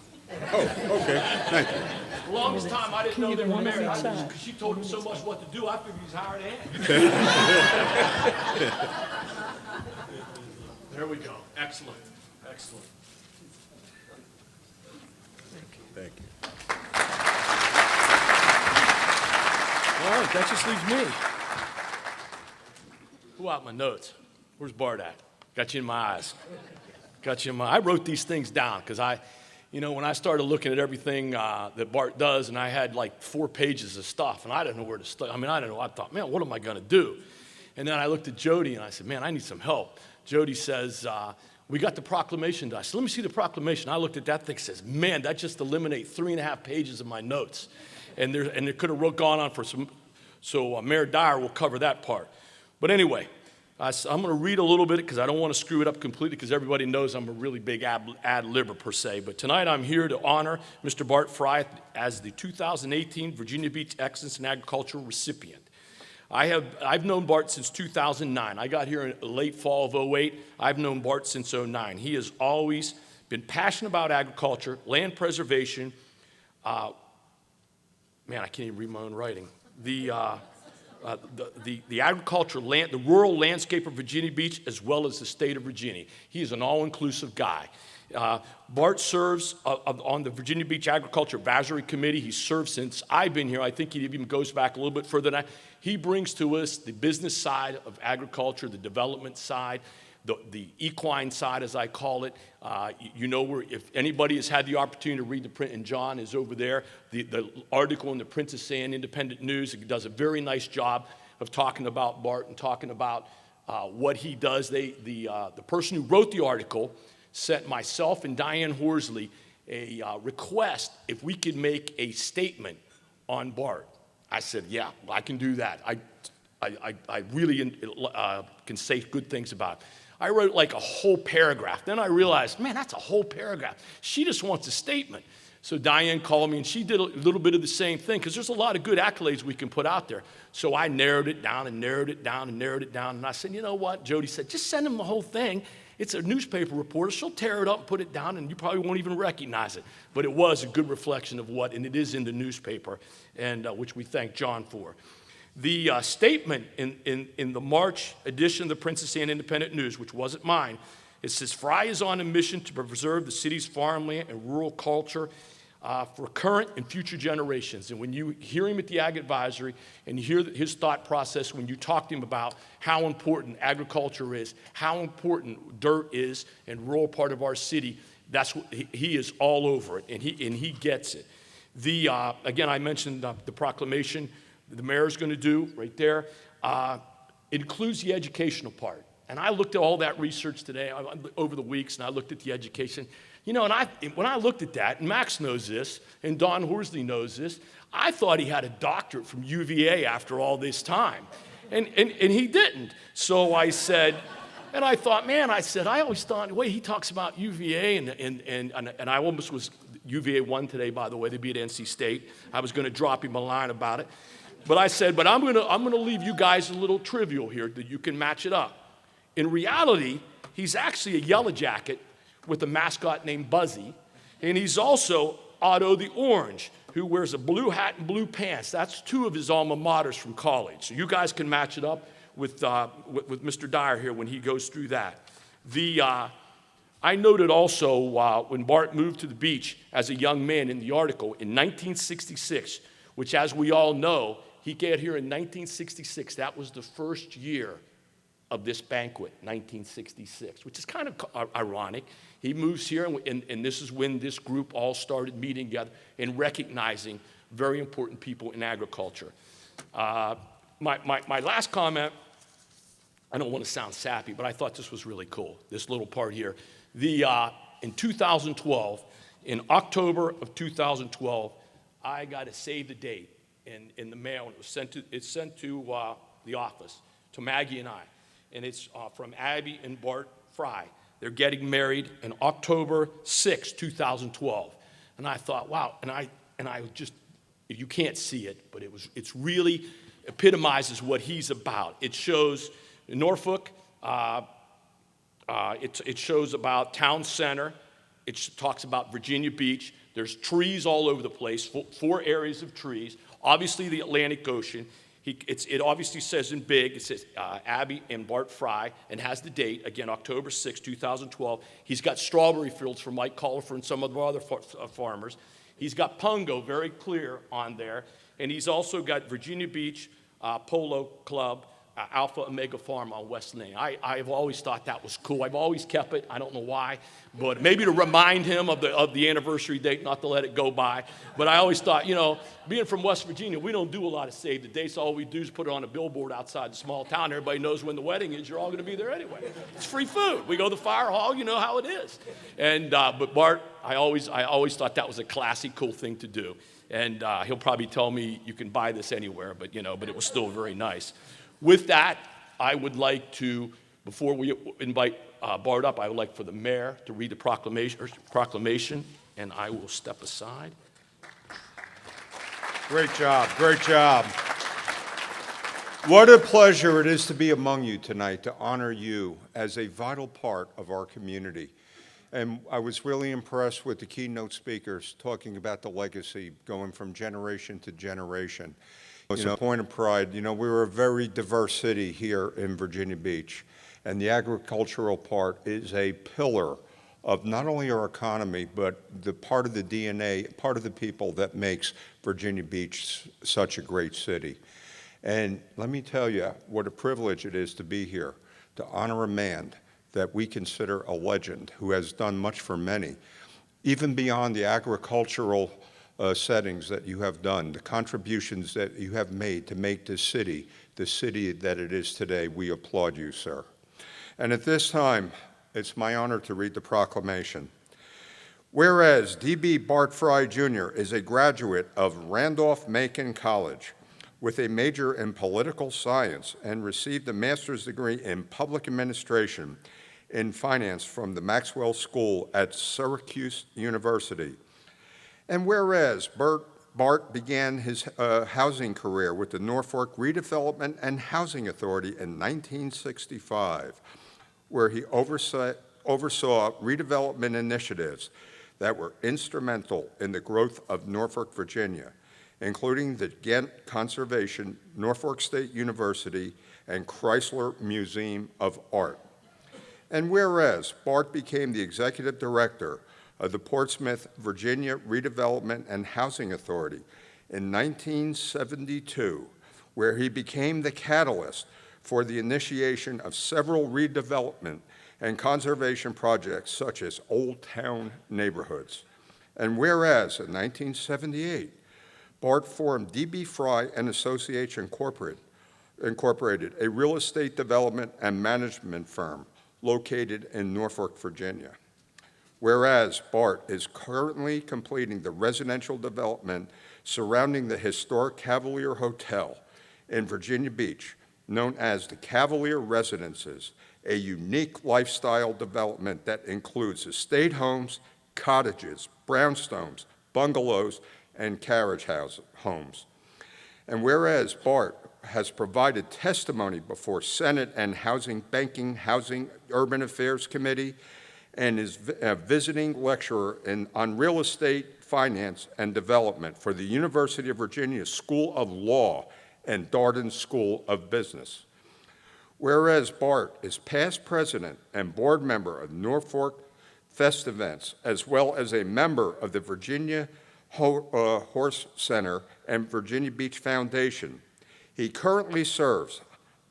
Oh, okay, thank you. The longest time I didn't know they were one on married, each side? because she told him so much what to do, I figured he's hired hand. There we go. Excellent. Excellent. Thank you. All right, that just leaves me. Who out my notes? Where's Bart at? Got you in my eyes. Got you in my. I wrote these things down because when I started looking at everything that Bart does, and I had like 4 pages of stuff, and I didn't know where to start. I didn't know. I thought, man, what am I going to do? And then I looked at Jody, and I said, man, I need some help. Jody says, we got the proclamation done. I said, let me see the proclamation. I looked at that thing and says, man, that just eliminates 3.5 pages of my notes. And it could have gone on for some, so Mayor Dyer will cover that part. But anyway, I'm going to read a little bit because I don't want to screw it up completely, because everybody knows I'm a really big ad-libber per se. But tonight I'm here to honor Mr. Bart Fry as the 2018 Virginia Beach Excellence in Agriculture recipient. I've known Bart since 2009. I got here in late fall of 2008. I've known Bart since 2009. He has always been passionate about agriculture, land preservation. Man, I can't even read my own writing. The agriculture land, the rural landscape of Virginia Beach, as well as the state of Virginia. He is an all-inclusive guy. Bart serves on the Virginia Beach Agriculture Advisory Committee. He's served since I've been here. I think he even goes back a little bit further than that. He brings to us the business side of agriculture, the development side, the equine side, as I call it. If anybody has had the opportunity to read the print, and John is over there, the article in the Princess Anne Independent News, it does a very nice job of talking about Bart and talking about what he does. The person who wrote the article sent myself and Diane Horsley a request if we could make a statement on Bart. I said, yeah, I can do that. I really can say good things about it. I wrote like a whole paragraph. Then I realized, man, that's a whole paragraph. She just wants a statement. So Diane called me, and she did a little bit of the same thing, because there's a lot of good accolades we can put out there. So I narrowed it down and narrowed it down and narrowed it down. And I said, you know what? Jody said, just send them the whole thing. It's a newspaper reporter. She'll tear it up and put it down, and you probably won't even recognize it. But it was a good reflection of what, and it is in the newspaper, and which we thank John for. The statement in the March edition of the Princess Anne Independent News, which wasn't mine, it says, Fry is on a mission to preserve the city's farmland and rural culture for current and future generations. And when you hear him at the Ag Advisory and you hear his thought process, when you talk to him about how important agriculture is, how important dirt is in rural part of our city, He is all over it, and he gets it. Again, I mentioned the proclamation the mayor's going to do right there. It includes the educational part. And I looked at all that research today over the weeks, and I looked at the education. You know, when I looked at that, and Max knows this, and Don Horsley knows this, I thought he had a doctorate from UVA after all this time. And he didn't. So I said, and I thought, man, I always thought, the way he talks about UVA, and I almost was, UVA won today, by the way, they beat NC State. I was going to drop him a line about it. But I said, but I'm gonna leave you guys a little trivial here that you can match it up. In reality, he's actually a yellow jacket with a mascot named Buzzy, and he's also Otto the Orange, who wears a blue hat and blue pants. That's two of his alma maters from college. So you guys can match it up with Mr. Dyer here when he goes through that. I noted also when Bart moved to the beach as a young man in the article in 1966, which as we all know, he got here in 1966. That was the first year of this banquet, 1966, which is kind of ironic. He moves here, and this is when this group all started meeting together and recognizing very important people in agriculture. My last comment, I don't want to sound sappy, but I thought this was really cool, this little part here. In 2012, in October of 2012, I got a save the date in the mail, and it's sent to the office, to Maggie and I. And it's from Abby and Bart Fry. They're getting married on October 6, 2012. And I thought, wow, and I just, you can't see it, but it's really epitomizes what he's about. It shows Norfolk, it shows about town center, it talks about Virginia Beach. There's trees all over the place, 4 areas of trees. Obviously the Atlantic Ocean. It obviously says in big, it says Abby and Bart Fry, and has the date, again, October 6, 2012. He's got strawberry fields for Mike Collifer and some of the other farmers. He's got Pungo very clear on there, and he's also got Virginia Beach Polo Club, Alpha Omega Farm on West Lane. I've always thought that was cool. I've always kept it. I don't know why, but maybe to remind him of the anniversary date, not to let it go by. But I always thought, you know, being from West Virginia, we don't do a lot of save the dates. All we do is put it on a billboard outside the small town. Everybody knows when the wedding is. You're all going to be there anyway. It's free food. We go to the fire hall. You know how it is. And but Bart, I always thought that was a classy, cool thing to do. And he'll probably tell me you can buy this anywhere, but it was still very nice. With that, I would like to, before we invite Bart up, I would like for the mayor to read the proclamation, and I will step aside. Great job, great job. What a pleasure it is to be among you tonight, to honor you as a vital part of our community. And I was really impressed with the keynote speakers talking about the legacy going from generation to generation. It's a point of pride. We're a very diverse city here in Virginia Beach, and the agricultural part is a pillar of not only our economy, but the part of the DNA, part of the people that makes Virginia Beach such a great city. And let me tell you what a privilege it is to be here, to honor a man that we consider a legend who has done much for many, even beyond the agricultural settings that you have done, the contributions that you have made to make this city the city that it is today. We applaud you, sir. And at this time, it's my honor to read the proclamation. Whereas D.B. Bart Fry Jr. is a graduate of Randolph-Macon College with a major in political science and received a master's degree in public administration in finance from the Maxwell School at Syracuse University. And whereas Bart began his housing career with the Norfolk Redevelopment and Housing Authority in 1965, where he oversaw redevelopment initiatives that were instrumental in the growth of Norfolk, Virginia, including the Ghent Conservation, Norfolk State University, and Chrysler Museum of Art. And whereas Bart became the executive director of the Portsmouth, Virginia Redevelopment and Housing Authority in 1972, where he became the catalyst for the initiation of several redevelopment and conservation projects such as Old Town neighborhoods. And whereas in 1978, Bart formed D.B. Fry and Associates Incorporated, a real estate development and management firm located in Norfolk, Virginia. Whereas Bart is currently completing the residential development surrounding the historic Cavalier Hotel in Virginia Beach, known as the Cavalier Residences, a unique lifestyle development that includes estate homes, cottages, brownstones, bungalows, and carriage homes. And whereas Bart has provided testimony before Senate and Housing, Banking, Housing, Urban Affairs Committee, and is a visiting lecturer on real estate, finance, and development for the University of Virginia School of Law and Darden School of Business. Whereas Bart is past president and board member of Norfolk Fest Events, as well as a member of the Virginia Horse Center and Virginia Beach Foundation. He currently serves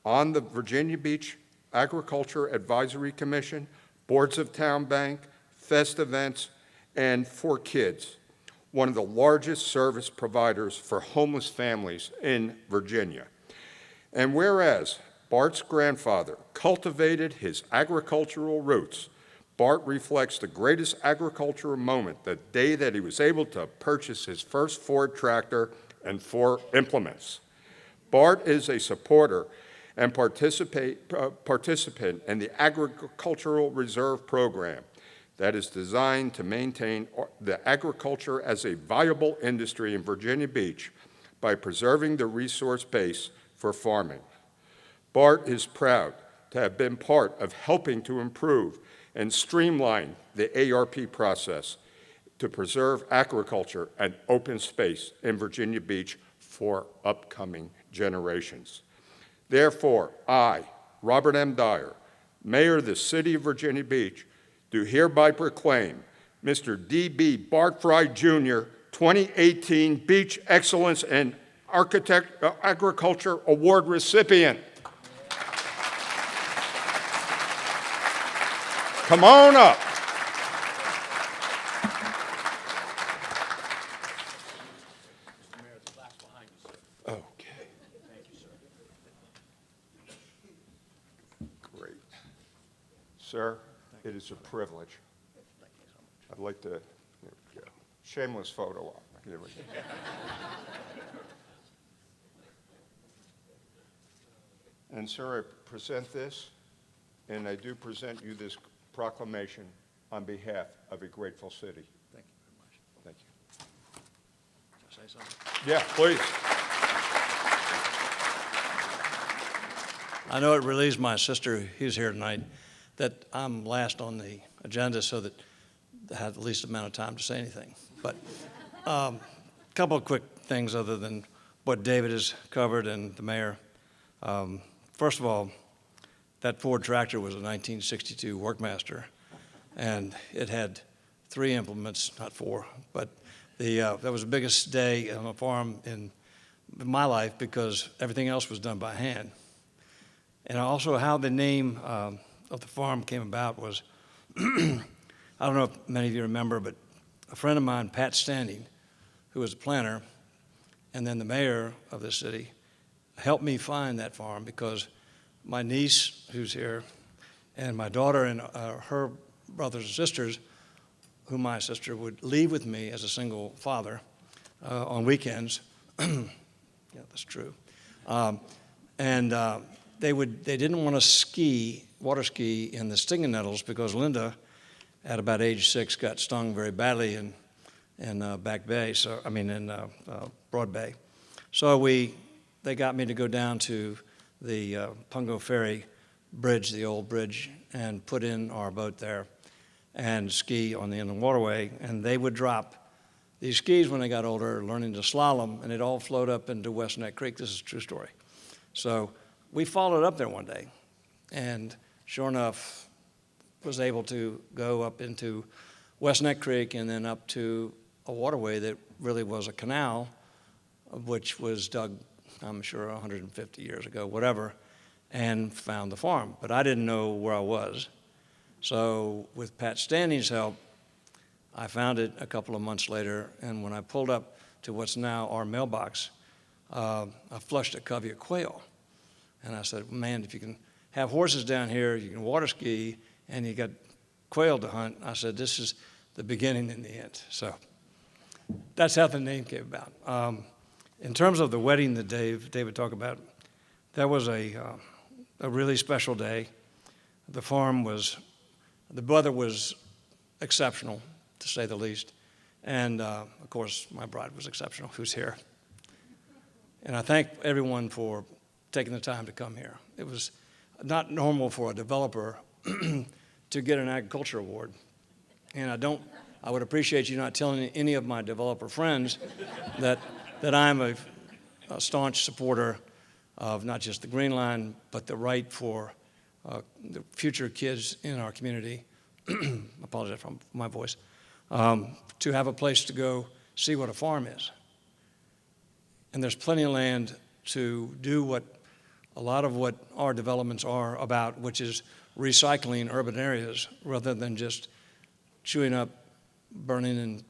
on the Virginia Beach Agriculture Advisory Commission, Boards of Town Bank, Fest Events, and For Kids, one of the largest service providers for homeless families in Virginia. And whereas Bart's grandfather cultivated his agricultural roots, Bart reflects the greatest agricultural moment, the day that he was able to purchase his first Ford tractor and 4 implements. Bart is a supporter and participant in the Agricultural Reserve Program that is designed to maintain the agriculture as a viable industry in Virginia Beach by preserving the resource base for farming. Bart is proud to have been part of helping to improve and streamline the ARP process to preserve agriculture and open space in Virginia Beach for upcoming generations. Therefore, I, Robert M. Dyer, Mayor of the City of Virginia Beach, do hereby proclaim Mr. D.B. Bart Fry Jr. 2018 Beach Excellence in Agriculture Award recipient. Come on up. Okay. Thank you, sir. Great. Sir, it is a privilege. I'd like to, there we go. Shameless photo op. There we go. And sir, I present this, and I do present you this proclamation on behalf of a grateful city. Thank you very much. Thank you. Can I say something? Yeah, please. I know it relieves my sister, who's here tonight, that I'm last on the agenda so that I have the least amount of time to say anything. But a couple of quick things other than what David has covered and the mayor. First of all, that Ford tractor was a 1962 Workmaster, and it had 3 implements, not 4, but that was the biggest day on a farm in my life because everything else was done by hand. And also how the name of the farm came about was, I don't know if many of you remember, but a friend of mine, Pat Standing, who was a planner, and then the mayor of the city, helped me find that farm because my niece, who's here, and my daughter and her brothers and sisters, who my sister would leave with me as a single father on weekends. Yeah, that's true. They didn't want to water ski in the stinging nettles because Linda, at about age 6, got stung very badly in Back Bay. In Broad Bay. So they got me to go down to the Pungo Ferry Bridge, the old bridge, and put in our boat there and ski on the inland waterway. And they would drop these skis when they got older, learning to slalom, and it all flowed up into West Neck Creek. This is a true story. So we followed up there one day, and sure enough, was able to go up into West Neck Creek and then up to a waterway that really was a canal, which was dug, I'm sure, 150 years ago, whatever, and found the farm. But I didn't know where I was. So with Pat Standing's help, I found it a couple of months later, and when I pulled up to what's now our mailbox, I flushed a covey of quail. And I said, man, if you can have horses down here, you can water ski, and you got quail to hunt, I said, this is the beginning and the end. So that's how the name came about. In terms of the wedding that David talked about, that was a really special day. The weather was exceptional, to say the least. And, of course, my bride was exceptional, who's here. And I thank everyone for taking the time to come here. It was not normal for a developer to get an agriculture award. And I would appreciate you not telling any of my developer friends that I'm a staunch supporter of not just the Green Line, but the right for the future kids in our community, apologize for my voice, to have a place to go see what a farm is. And there's plenty of land to do a lot of what our developments are about, which is recycling urban areas rather than just chewing up, burning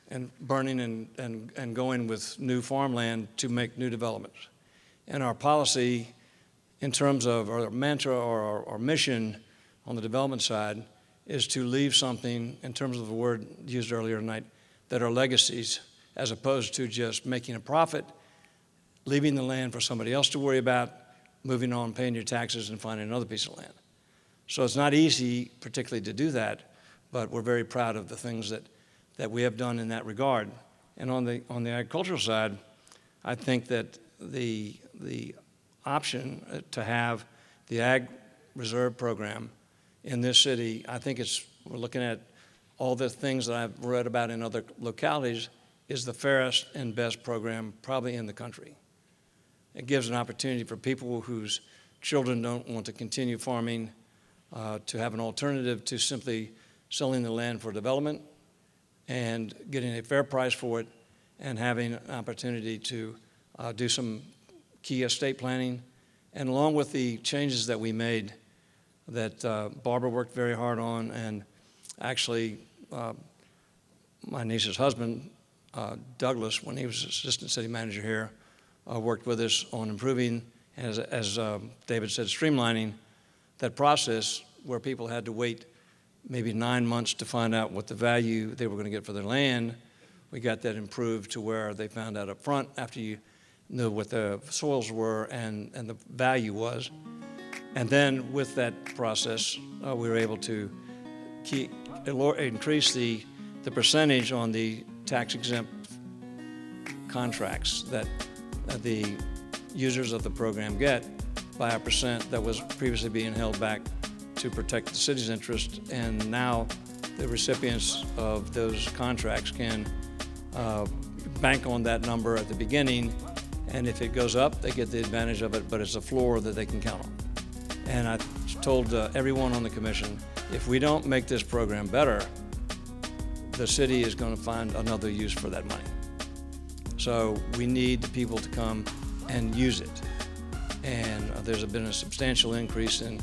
and going with new farmland to make new developments. And our policy in terms of our mantra or our mission on the development side is to leave something, in terms of the word used earlier tonight, that are legacies, as opposed to just making a profit, leaving the land for somebody else to worry about, moving on, paying your taxes, and finding another piece of land. So it's not easy, particularly, to do that, but we're very proud of the things that we have done in that regard. And on the agricultural side, I think that the option to have the Ag Reserve Program in this city, I think we're looking at all the things that I've read about in other localities, is the fairest and best program probably in the country. It gives an opportunity for people whose children don't want to continue farming to have an alternative to simply selling the land for development and getting a fair price for it and having an opportunity to do some key estate planning. And along with the changes that we made that Barbara worked very hard on, and actually my niece's husband, Douglas, when he was assistant city manager here, worked with us on improving, as David said, streamlining that process where people had to wait maybe 9 months to find out what the value they were going to get for their land. We got that improved to where they found out up front after you knew what the soils were and the value was. And then with that process, we were able to increase the percentage on the tax-exempt contracts that the users of the program get by a percent that was previously being held back to protect the city's interest. And now the recipients of those contracts can bank on that number at the beginning, and if it goes up, they get the advantage of it, but it's a floor that they can count on. And I told everyone on the commission, if we don't make this program better, the city is going to find another use for that money. So we need the people to come and use it. And there's been a substantial increase in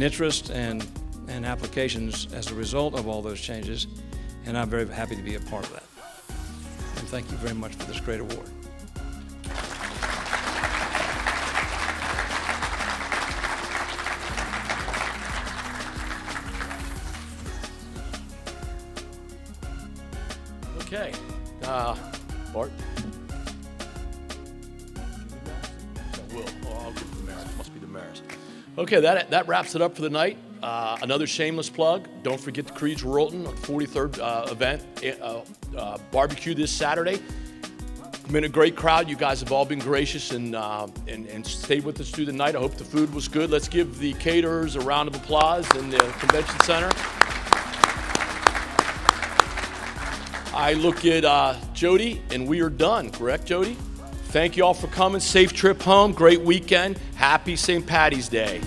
interest and applications as a result of all those changes, and I'm very happy to be a part of that. And thank you very much for this great award. Okay, Bart? I will. I'll give the mayor. It must be the mayor's. Okay, that wraps it up for the night. Another shameless plug. Don't forget the Creeds Royalton 43rd event barbecue this Saturday. Been a great crowd. You guys have all been gracious and stayed with us through the night. I hope the food was good. Let's give the caterers a round of applause in the convention center. I look at Jody, and we are done. Correct, Jody? Thank you all for coming. Safe trip home. Great weekend. Happy St. Patty's Day.